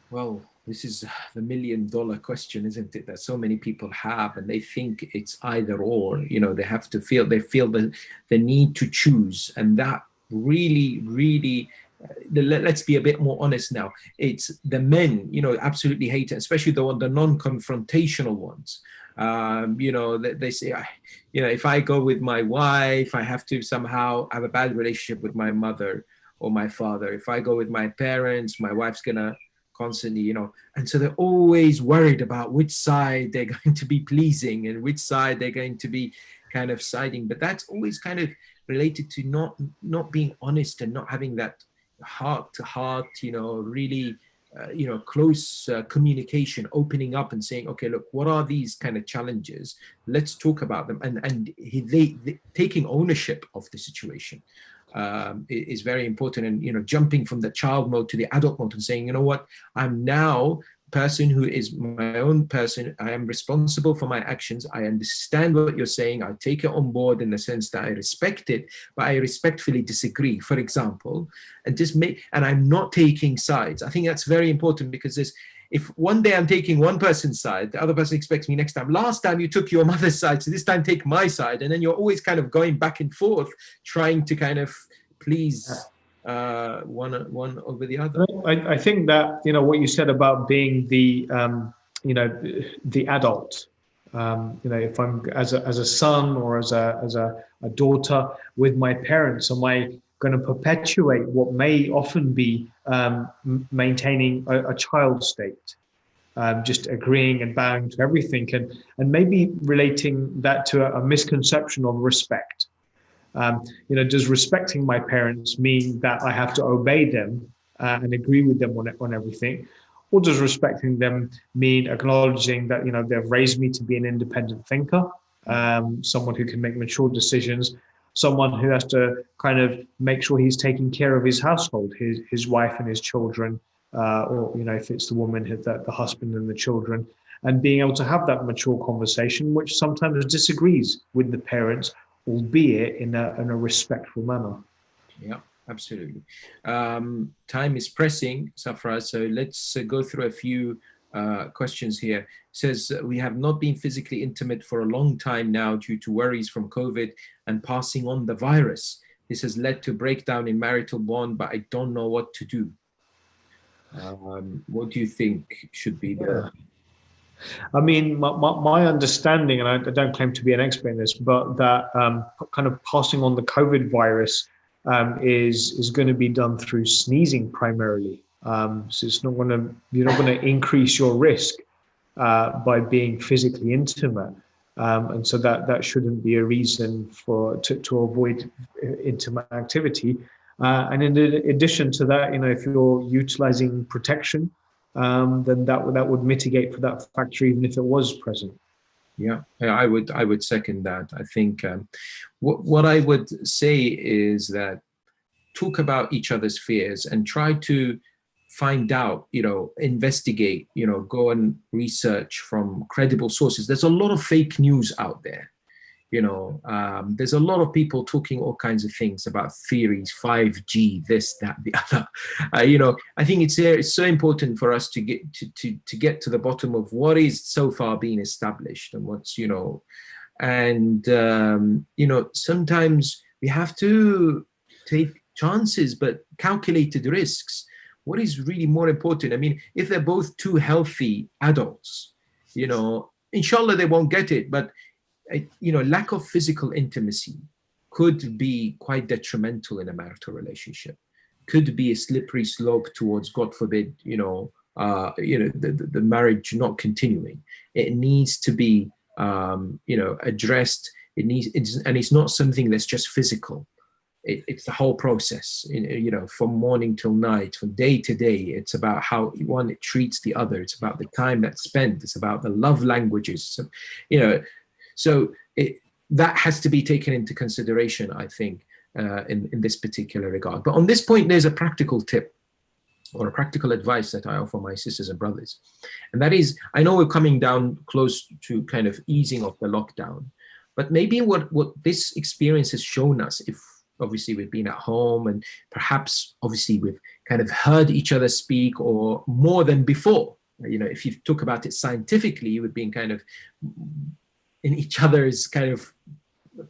Well, this is the $1,000,000 question, isn't it? That so many people have, and they think it's either or. They have to feel the need to choose, and that really. Let's be a bit more honest now. It's the men, absolutely hate it, especially the non-confrontational ones. They say, if I go with my wife, I have to somehow have a bad relationship with my mother or my father. If I go with my parents, my wife's gonna constantly, and so they're always worried about which side they're going to be pleasing and which side they're going to be kind of siding. But that's always kind of related to not being honest and not having that heart to heart, really, close communication, opening up and saying, okay, look, what are these kind of challenges? Let's talk about them. And they taking ownership of the situation is very important. And, jumping from the child mode to the adult mode and saying, you know what, I'm now person who is my own person. I am responsible for my actions. I understand what you're saying. I take it on board in the sense that I respect it, but I respectfully disagree, for example, and I'm not taking sides. I think that's very important, because if one day I'm taking one person's side, the other person expects me next time, last time you took your mother's side, so this time take my side. And then you're always kind of going back and forth, trying to kind of please one over the other. I think that what you said about being the the adult. If I'm as a son or as a daughter with my parents, am I going to perpetuate what may often be maintaining a child state, just agreeing and bowing to everything, and maybe relating that to a misconception of respect. Does respecting my parents mean that I have to obey them and agree with them on everything? Or does respecting them mean acknowledging that, they've raised me to be an independent thinker, someone who can make mature decisions, someone who has to kind of make sure he's taking care of his household, his wife and his children, or, if it's the woman, the husband and the children, and being able to have that mature conversation, which sometimes disagrees with the parents, albeit in a respectful manner. Yeah, absolutely. Time is pressing, Sarfraz, so let's go through a few questions here. It says, we have not been physically intimate for a long time now due to worries from COVID and passing on the virus. This has led to breakdown in marital bond, but I don't know what to do. What do you think should be the... I mean, my understanding, and I don't claim to be an expert in this, but that kind of passing on the COVID virus is going to be done through sneezing primarily. So you're not going to increase your risk by being physically intimate, and so that shouldn't be a reason to avoid intimate activity. And in addition to that, if you're utilizing protection, then that would mitigate for that factor, even if it was present. Yeah, I would second that. I think what I would say is that talk about each other's fears and try to find out, investigate, go and research from credible sources. There's a lot of fake news out there. There's a lot of people talking all kinds of things about theories, 5G, this, that, the other. I think it's so important for us to get to the bottom of what is so far being established and what's, sometimes we have to take chances, but calculated risks. What is really more important? I mean, if they're both two healthy adults, inshallah they won't get it, but lack of physical intimacy could be quite detrimental in a marital relationship, could be a slippery slope towards, God forbid, the marriage not continuing. It needs to be, addressed. And it's not something that's just physical. It's the whole process, from morning till night, from day to day. It's about how one treats the other. It's about the time that's spent. It's about the love languages. So that has to be taken into consideration, I think, in this particular regard. But on this point, there's a practical tip or a practical advice that I offer my sisters and brothers. And that is, I know we're coming down close to kind of easing of the lockdown, but maybe what this experience has shown us, if obviously we've been at home and perhaps obviously we've kind of heard each other speak, or more than before, if you talk about it scientifically, we've been kind of in each other's kind of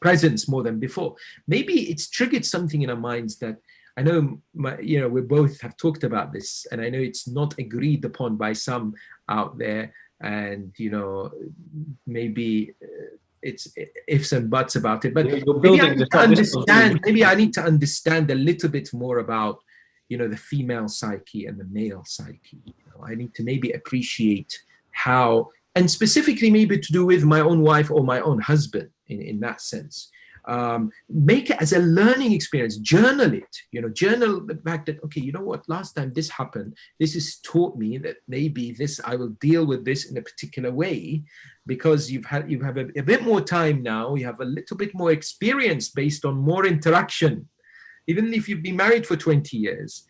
presence more than before. Maybe it's triggered something in our minds that, I know, we both have talked about this, and I know it's not agreed upon by some out there, and maybe it's ifs and buts about it. But maybe I need to understand. Maybe I need to understand a little bit more about, the female psyche and the male psyche. I need to maybe appreciate how, and specifically maybe to do with my own wife or my own husband in that sense. Make it as a learning experience. Journal it. Journal the fact that, okay, you know what, last time this happened, this has taught me that maybe this, I will deal with this in a particular way, because you have a bit more time now, you have a little bit more experience based on more interaction. Even if you've been married for 20 years,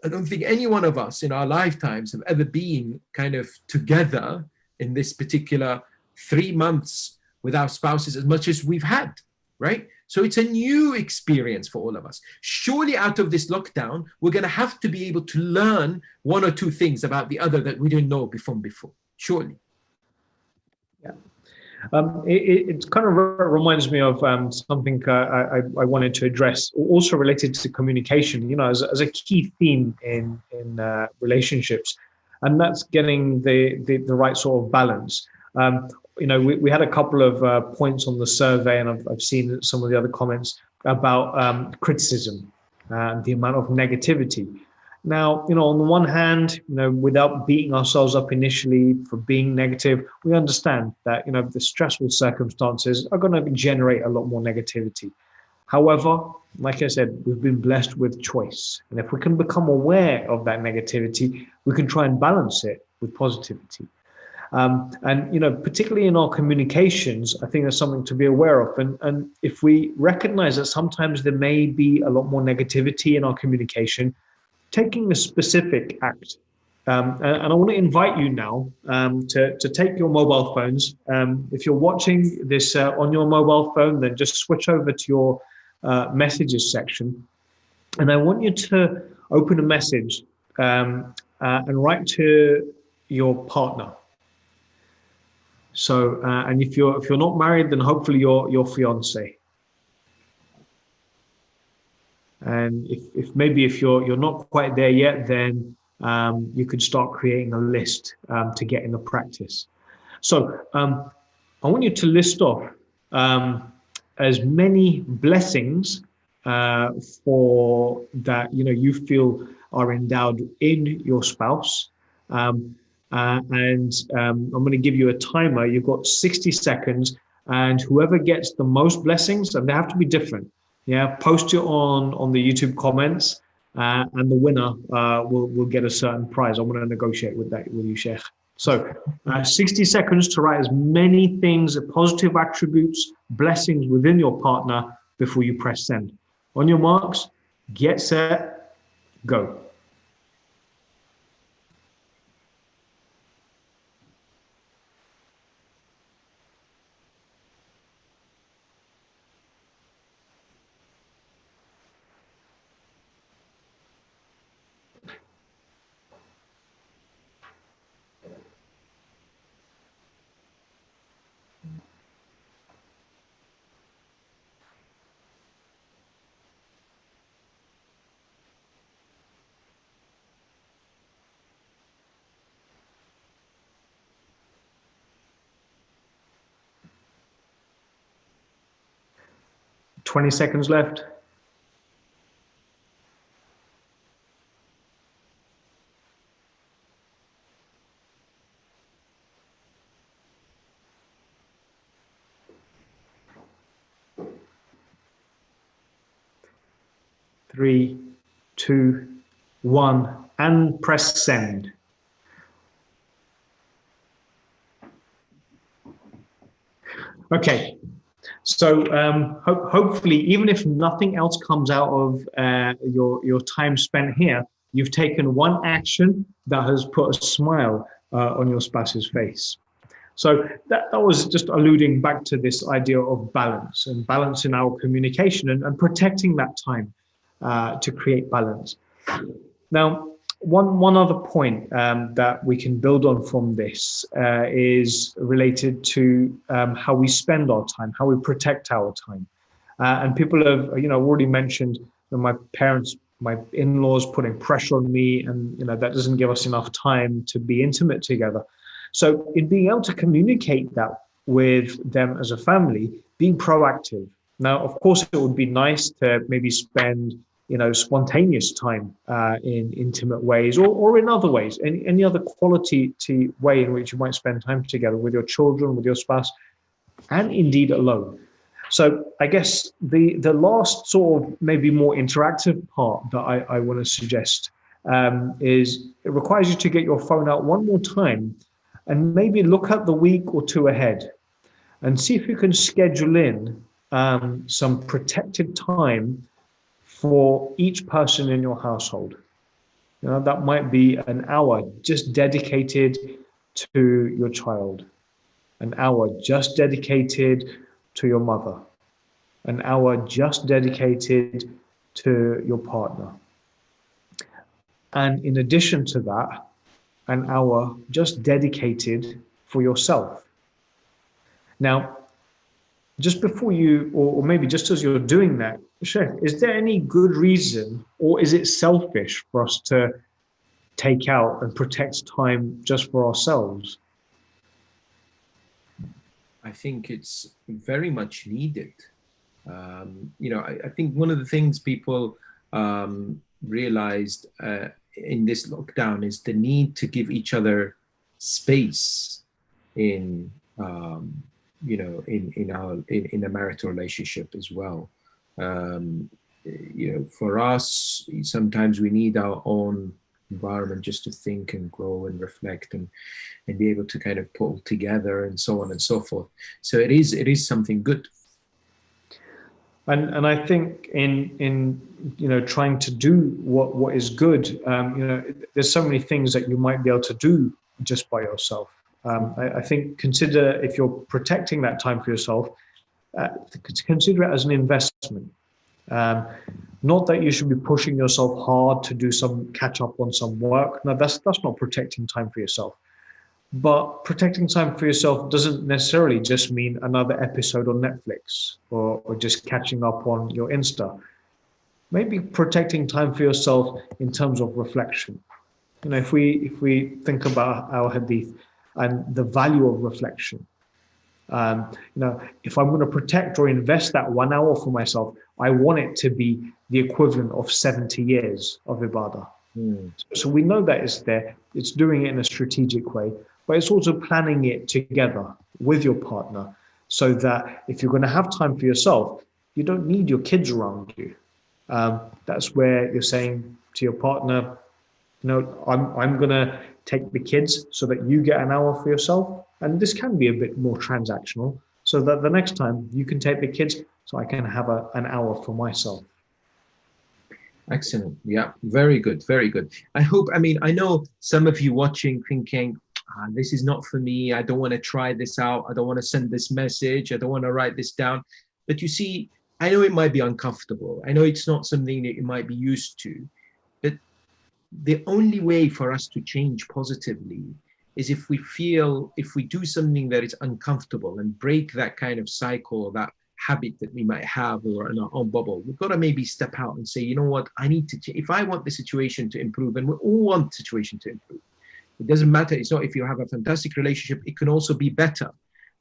I don't think any one of us in our lifetimes have ever been kind of together in this particular 3 months with our spouses as much as we've had, right? So it's a new experience for all of us. Surely out of this lockdown, we're going to have to be able to learn one or two things about the other that we didn't know before. Surely. Yeah. It kind of reminds me of something I wanted to address, also related to communication, as a key theme in relationships, and that's getting the right sort of balance. We had a couple of points on the survey, and I've seen some of the other comments about criticism and the amount of negativity. Now, on the one hand, without beating ourselves up initially for being negative, we understand that, the stressful circumstances are going to generate a lot more negativity. However, like I said, we've been blessed with choice. And if we can become aware of that negativity, we can try and balance it with positivity. And particularly in our communications, I think there's something to be aware of. And if we recognize that sometimes there may be a lot more negativity in our communication, taking a specific act. And I want to invite you now to take your mobile phones. If you're watching this on your mobile phone, then just switch over to your messages section. And I want you to open a message and write to your partner. So, and if you're not married, then hopefully your fiance. And if maybe you're not quite there yet, then you could start creating a list to get in the practice. So I want you to list off as many blessings for that you feel are endowed in your spouse. And I'm going to give you a timer. You've got 60 seconds, and whoever gets the most blessings, and they have to be different. Yeah, post it on the YouTube comments, and the winner will get a certain prize. I want to negotiate with you, Sheikh. So 60 seconds to write as many things, positive attributes, blessings within your partner before you press send. On your marks, get set, go. 20 seconds left. Three, two, one, and press send. Okay, so hopefully, even if nothing else comes out of your time spent here, you've taken one action that has put a smile on your spouse's face. So that was just alluding back to this idea of balance and balance in our communication and protecting that time to create balance. Now, one other point that we can build on from this is related to how we spend our time, how we protect our time. And people have, already mentioned my parents, my in-laws putting pressure on me, and that doesn't give us enough time to be intimate together. So in being able to communicate that with them as a family, being proactive. Now, of course, it would be nice to maybe spend, spontaneous time in intimate ways or in other ways, any other quality way in which you might spend time together with your children, with your spouse, and indeed alone. So I guess the last sort of maybe more interactive part that I want to suggest is it requires you to get your phone out one more time and maybe look at the week or two ahead and see if you can schedule in some protected time for each person in your household. That might be an hour just dedicated to your child, an hour just dedicated to your mother, an hour just dedicated to your partner. And in addition to that, an hour just dedicated for yourself. Now, just before you, or maybe just as you're doing that, Sheikh, is there any good reason, or is it selfish for us to take out and protect time just for ourselves? I think it's very much needed. I think one of the things people realized in this lockdown is the need to give each other space in a marital relationship as well. For us, sometimes we need our own environment just to think and grow and reflect and be able to kind of pull together and so on and so forth. So it is something good. And I think in trying to do what is good, there's so many things that you might be able to do just by yourself. I think consider, if you're protecting that time for yourself, consider it as an investment. Not that you should be pushing yourself hard to do some catch up on some work. No, that's not protecting time for yourself. But protecting time for yourself doesn't necessarily just mean another episode on Netflix or just catching up on your Insta. Maybe protecting time for yourself in terms of reflection. If we think about our hadith and the value of reflection, if I'm going to protect or invest that 1 hour for myself, I want it to be the equivalent of 70 years of ibadah. So we know that it's there. It's doing it in a strategic way, but it's also planning it together with your partner so that if you're going to have time for yourself, you don't need your kids around you. That's where you're saying to your partner, I'm going to take the kids so that you get an hour for yourself. And this can be a bit more transactional so that the next time you can take the kids so I can have an hour for myself. Excellent. Yeah, very good. Very good. I know some of you watching thinking, this is not for me. I don't want to try this out. I don't want to send this message. I don't want to write this down. But you see, I know it might be uncomfortable. I know it's not something that you might be used to. But the only way for us to change positively is if we do something that is uncomfortable and break that kind of cycle, that habit that we might have or in our own bubble. We've got to maybe step out and say, you know what, I need to, if I want the situation to improve, and we all want the situation to improve. It doesn't matter. It's not if you have a fantastic relationship, it can also be better.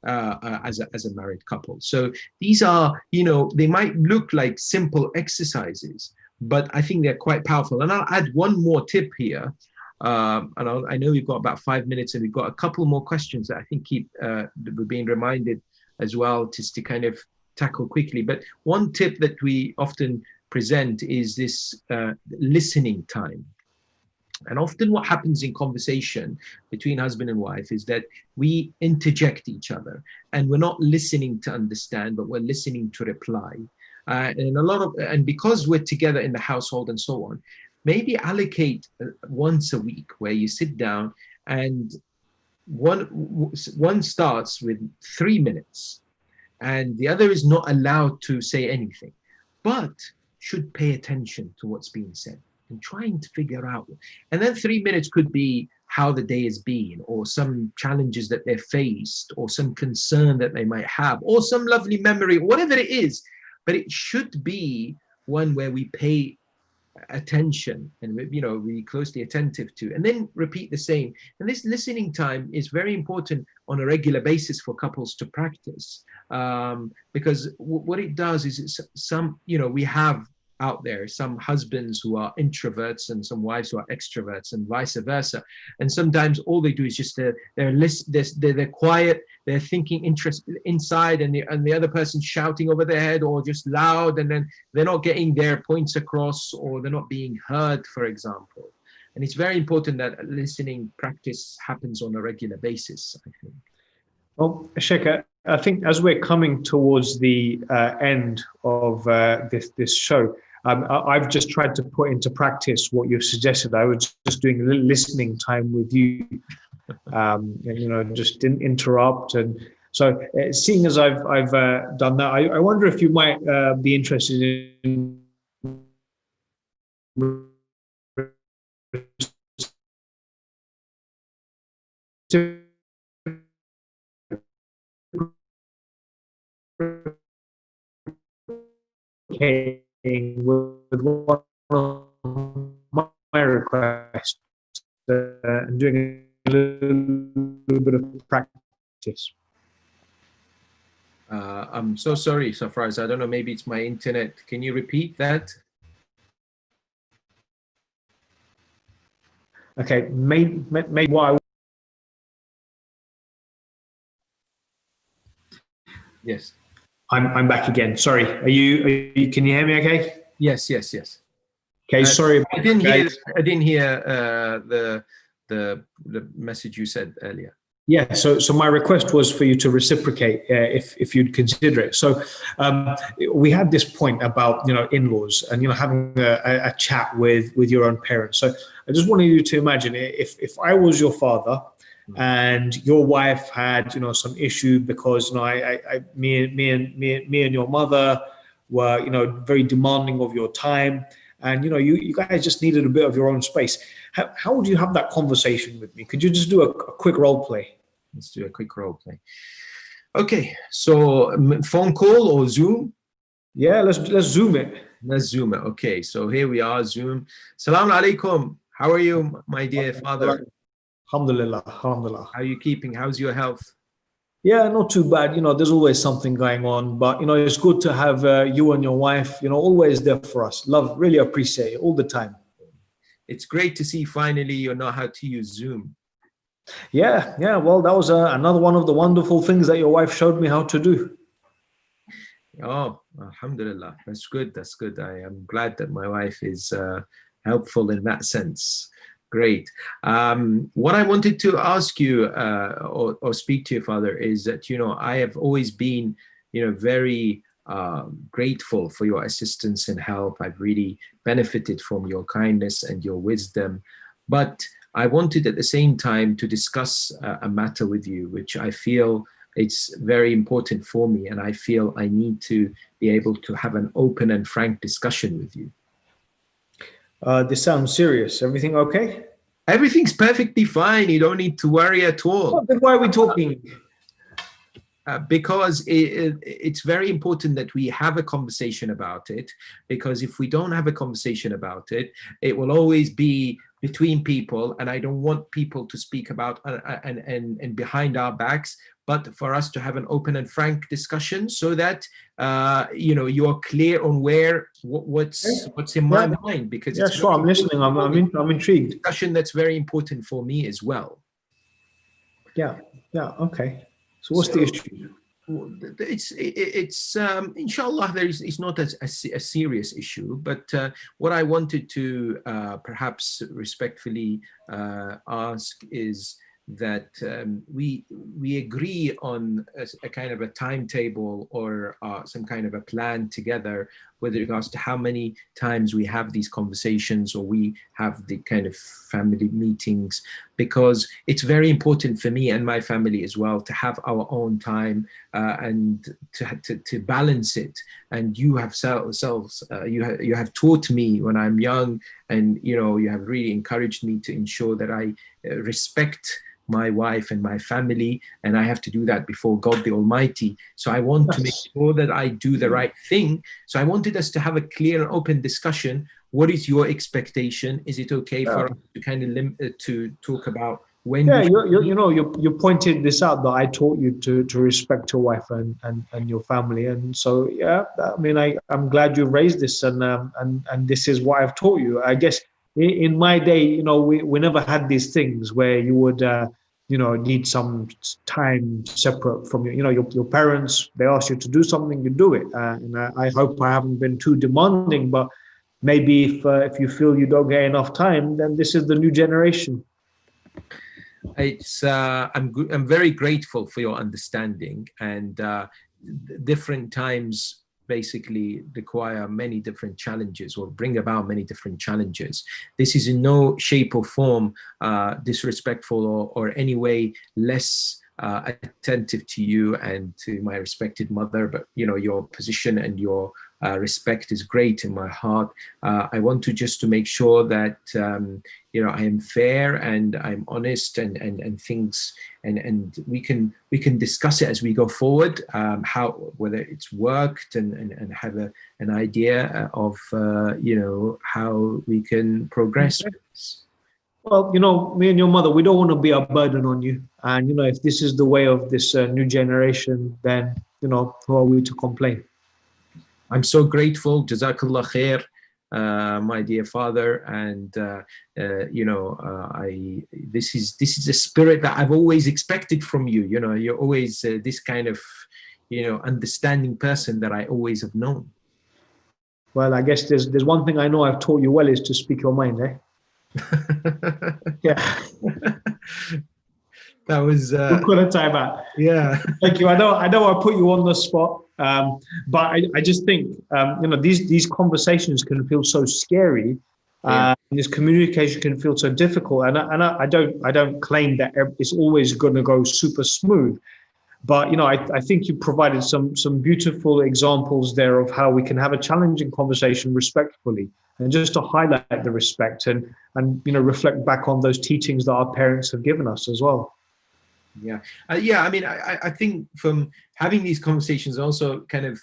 as a married couple. So these are, they might look like simple exercises, but I think they're quite powerful. And I'll add one more tip here. I know we've got about 5 minutes, and we've got a couple more questions that I think we're being reminded as well, just to kind of tackle quickly. But one tip that we often present is this listening time. And often what happens in conversation between husband and wife is that we interject each other, and we're not listening to understand, but we're listening to reply. And because we're together in the household and so on, maybe allocate once a week where you sit down, and one starts with 3 minutes, and the other is not allowed to say anything, but should pay attention to what's being said and trying to figure out. And then 3 minutes could be how the day has been, or some challenges that they've faced, or some concern that they might have, or some lovely memory, whatever it is. But it should be one where we pay attention and be closely attentive to, and then repeat the same. And this listening time is very important on a regular basis for couples to practice, because what it does is we have out there some husbands who are introverts and some wives who are extroverts, and vice versa. And sometimes all they do is just they're quiet, they're thinking inside, and the other person's shouting over their head, or just loud, and then they're not getting their points across, or they're not being heard, for example. And it's very important that listening practice happens on a regular basis, I think. Well, Sheikh, I think as we're coming towards the end of this show, I've just tried to put into practice what you've suggested. I was just doing a little listening time with you, and, just didn't interrupt. And so, seeing as I've done that, I wonder if you might be interested in with one of my requests and doing a little bit of practice. I'm so sorry, Sarfraz. I don't know, maybe it's my internet. Can you repeat that? Okay, maybe what I... Yes. I'm back again. Sorry. Are you? Can you hear me? Okay. Yes. Okay. Sorry. I didn't hear the message you said earlier. Yeah. So my request was for you to reciprocate if you'd consider it. So we had this point about in-laws and having a chat with your own parents. So I just wanted you to imagine if I was your father, and your wife had some issue because me and your mother were very demanding of your time, and you guys just needed a bit of your own space. How would you have that conversation with me? Could you just do a quick role play? Let's do a quick role play. Okay, so phone call or Zoom? Yeah, let's Zoom it. Let's Zoom it. Okay, so here we are, Zoom. Salaam alaikum. How are you, my dear father? Alhamdulillah. Alhamdulillah. How are you keeping? How's your health? Yeah, not too bad. There's always something going on, but it's good to have you and your wife, always there for us. Love, really appreciate it all the time. It's great to see finally you know how to use Zoom. Yeah. Well, that was another one of the wonderful things that your wife showed me how to do. Oh, alhamdulillah. That's good. I am glad that my wife is helpful in that sense. Great. What I wanted to ask you or speak to your father is that, I have always been, very grateful for your assistance and help. I've really benefited from your kindness and your wisdom. But I wanted at the same time to discuss a matter with you, which I feel it's very important for me. And I feel I need to be able to have an open and frank discussion with you. This sounds serious. Everything okay? Everything's perfectly fine. You don't need to worry at all. Then why are we talking? Because it's very important that we have a conversation about it. Because if we don't have a conversation about it, it will always be between people. And I don't want people to speak about and behind our backs. but for us to have an open and frank discussion so that you're clear on what's in my mind, because Yeah, it's sure. I'm listening. I'm intrigued. discussion that's very important for me as well. Yeah. Okay. So what's the issue? It's inshallah it's not a serious issue, but what I wanted to perhaps respectfully ask is that we agree on a kind of a timetable or some kind of a plan together with regards to how many times we have these conversations or we have the kind of family meetings, because it's very important for me and my family as well to have our own time and to balance it. And you have you have taught me when I'm young, and you have really encouraged me to ensure that I respect my wife and my family, and I have to do that before God the Almighty. So I want to make sure that I do the right thing. So I wanted us to have a clear and open discussion. What is your expectation? Is it okay for us to kind of to talk about when? Yeah, you pointed this out, that I taught you to respect your wife and your family, and so I mean I'm glad you raised this, and this is what I've taught you. I guess in my day, we never had these things where you would need some time separate from your parents. They ask you to do something, you do it, and I hope I haven't been too demanding, but maybe if you feel you don't get enough time, then this is the new generation. I'm very grateful for your understanding, and different times basically require many different challenges or bring about many different challenges. This is in no shape or form disrespectful or any way less attentive to you and to my respected mother, but your position and your respect is great in my heart. I want to just to make sure that I am fair and I'm honest and things, and we can discuss it as we go forward, whether it's worked and have an idea of how we can progress with this. Well, me and your mother, we don't want to be a burden on you. And, if this is the way of this new generation, then, who are we to complain? I'm so grateful. Jazakallah khair, my dear father. And, this is a spirit that I've always expected from you. You're always this kind of, understanding person that I always have known. Well, I guess there's one thing I know I've taught you well, is to speak your mind, eh? Yeah. That was we'll call a time out. Yeah. Thank you. I know I put you on the spot, but I just think these conversations can feel so scary. This communication can feel so difficult, and I don't claim that it's always going to go super smooth. But I think you provided some beautiful examples there of how we can have a challenging conversation respectfully, and just to highlight the respect and reflect back on those teachings that our parents have given us as well. Yeah. I mean, I think from having these conversations, also kind of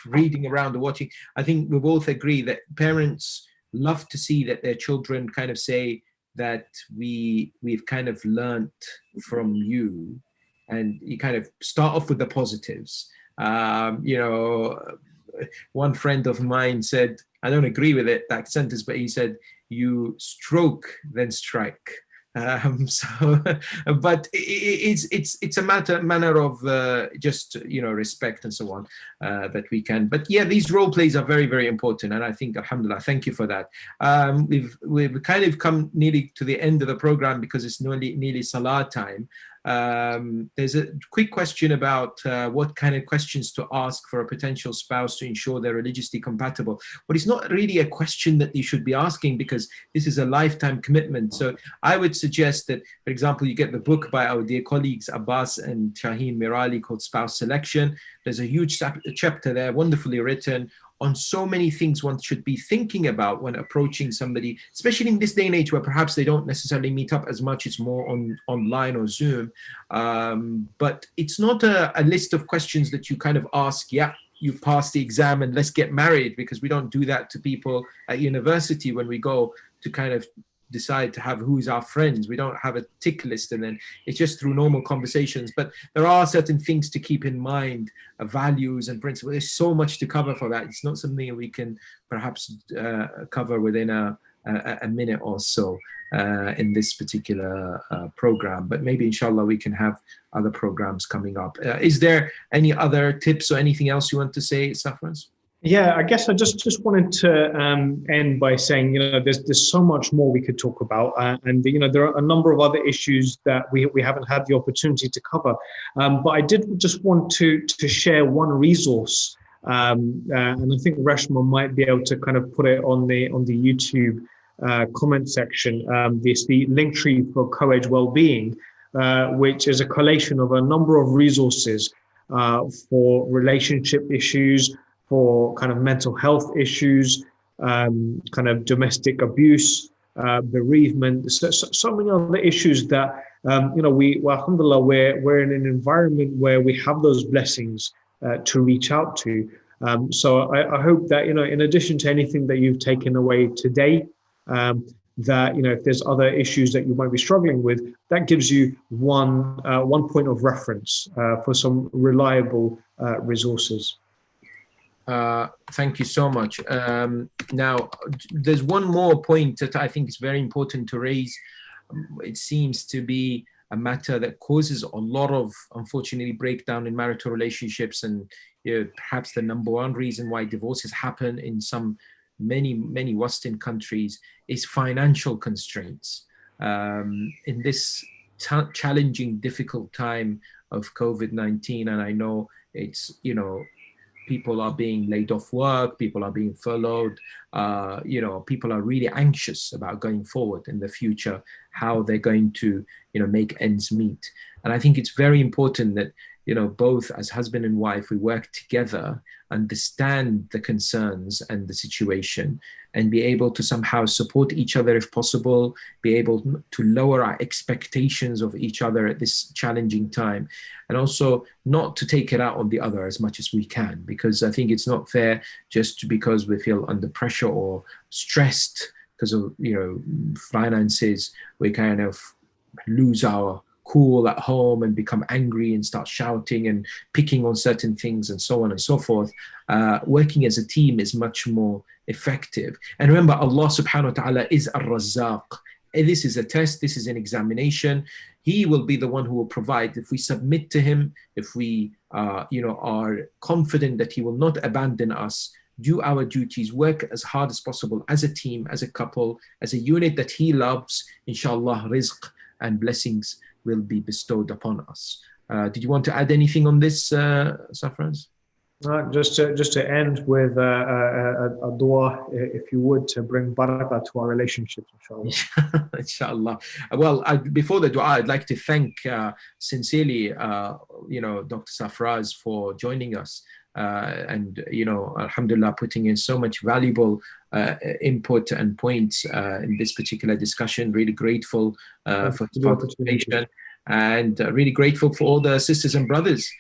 reading around and watching, I think we both agree that parents love to see that their children kind of say that we've kind of learnt from you, and you kind of start off with the positives. One friend of mine said, I don't agree with that sentence, but he said, you stroke, then strike. But it's a manner of just respect and so on that we can. But yeah, these role plays are very, very important, and I think alhamdulillah, thank you for that. We've kind of come nearly to the end of the program because it's nearly salah time. There's a quick question about what kind of questions to ask for a potential spouse to ensure they're religiously compatible. But it's not really a question that you should be asking, because this is a lifetime commitment. So I would suggest that, for example, you get the book by our dear colleagues Abbas and Shaheen Mirali called Spouse Selection. There's a huge chapter there, wonderfully written, on so many things one should be thinking about when approaching somebody, especially in this day and age where perhaps they don't necessarily meet up as much. It's more online or Zoom. But it's not a list of questions that you kind of ask, yeah, you passed the exam and let's get married, because we don't do that to people at university when we go to kind of decide to have who's our friends. We don't have a tick list, and then it's just through normal conversations. But there are certain things to keep in mind, values and principles. There's so much to cover for that. It's not something we can perhaps cover within a minute or so in this particular program. But maybe inshallah we can have other programs coming up. Is there any other tips or anything else you want to say, Sarfraz? Yeah, I guess I just wanted to end by saying, there's so much more we could talk about, and there are a number of other issues that we haven't had the opportunity to cover. But I did just want to share one resource, and I think Reshma might be able to kind of put it on the YouTube comment section. This the Linktree for Co-Ed Wellbeing, which is a collation of a number of resources for relationship issues, for kind of mental health issues, kind of domestic abuse, bereavement, so many other issues that, alhamdulillah, we're in an environment where we have those blessings to reach out to. So I hope that, in addition to anything that you've taken away today, that, if there's other issues that you might be struggling with, that gives you one point of reference for some reliable resources. Thank you so much. Now, there's one more point that I think is very important to raise. It seems to be a matter that causes a lot of, unfortunately, breakdown in marital relationships, and perhaps the number one reason why divorces happen in many Western countries is financial constraints. In this challenging, difficult time of COVID-19, and I know it's, people are being laid off work, people are being furloughed, people are really anxious about going forward in the future, how they're going to, make ends meet. And I think it's very important that, both as husband and wife, we work together, understand the concerns and the situation, and be able to somehow support each other if possible, be able to lower our expectations of each other at this challenging time, and also not to take it out on the other as much as we can, because I think it's not fair just because we feel under pressure or stressed because of, finances, we kind of lose our cool at home and become angry and start shouting and picking on certain things and so on and so forth. Working as a team is much more effective. And remember, Allah subhanahu wa ta'ala is Ar-Razzaq. This is a test, this is an examination. He will be the one who will provide. If we submit to him, if we are confident that he will not abandon us, do our duties, work as hard as possible as a team, as a couple, as a unit that he loves, inshallah, rizq and blessings will be bestowed upon us. Did you want to add anything on this, Sarfraz? Just to end with a dua, if you would, to bring barakah to our relationships, inshallah. Inshallah. Well, before the dua, I'd like to thank sincerely, Dr. Sarfraz for joining us. And alhamdulillah, putting in so much valuable input and points in this particular discussion. Really grateful for his participation, and really grateful for all the sisters and brothers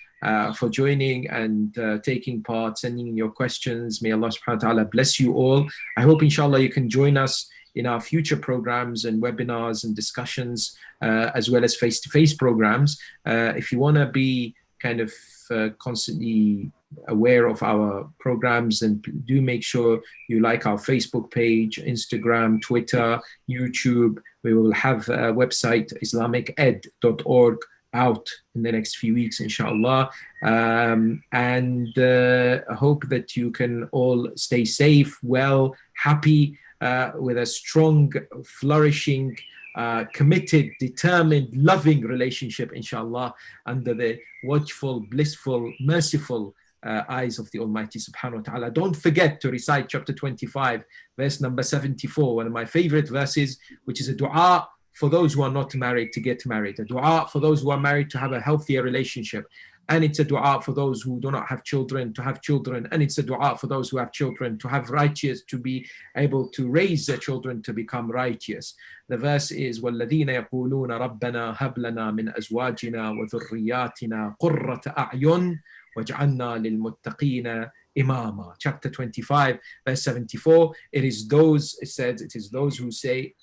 for joining and taking part, sending in your questions. May Allah subhanahu wa ta'ala bless you all. I hope inshallah you can join us in our future programs and webinars and discussions, as well as face-to-face programs. If you want to be kind of constantly aware of our programs, and do make sure you like our Facebook page, Instagram, Twitter, YouTube. We will have a website, islamiced.org, out in the next few weeks, inshallah. And I hope that you can all stay safe, well, happy, with a strong, flourishing, committed, determined, loving relationship, inshallah, under the watchful, blissful, merciful eyes of the Almighty subhanahu wa ta'ala. Don't forget to recite chapter 25, verse number 74, one of my favorite verses, which is a dua for those who are not married to get married, a dua for those who are married to have a healthier relationship, and it's a dua for those who do not have children to have children, and it's a dua for those who have children to have righteous, to be able to raise their children to become righteous. The verse is وَالَّذِينَ يَقُولُونَ رَبَّنَا هَبْ لَنَا مِنْ أَزْوَاجِنَا وَذُرِّيَّاتِنَا قُرَّةَ أَعْيُنٍ وَاجْعَلْنَا لِلْمُتَّقِينَ إِمَامًا. Chapter 25, verse 74. It is those who say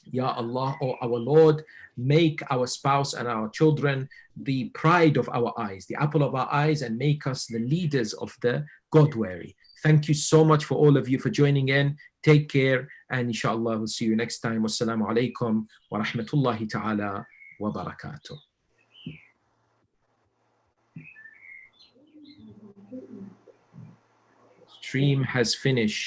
Ya Allah, oh our Lord, make our spouse and our children the pride of our eyes, the apple of our eyes, and make us the leaders of the God-wary. Thank you so much for all of you for joining in. Take care, and inshallah we'll see you next time. Wassalamu alaikum wa rahmatullahi ta'ala wa barakatuh. Stream has finished.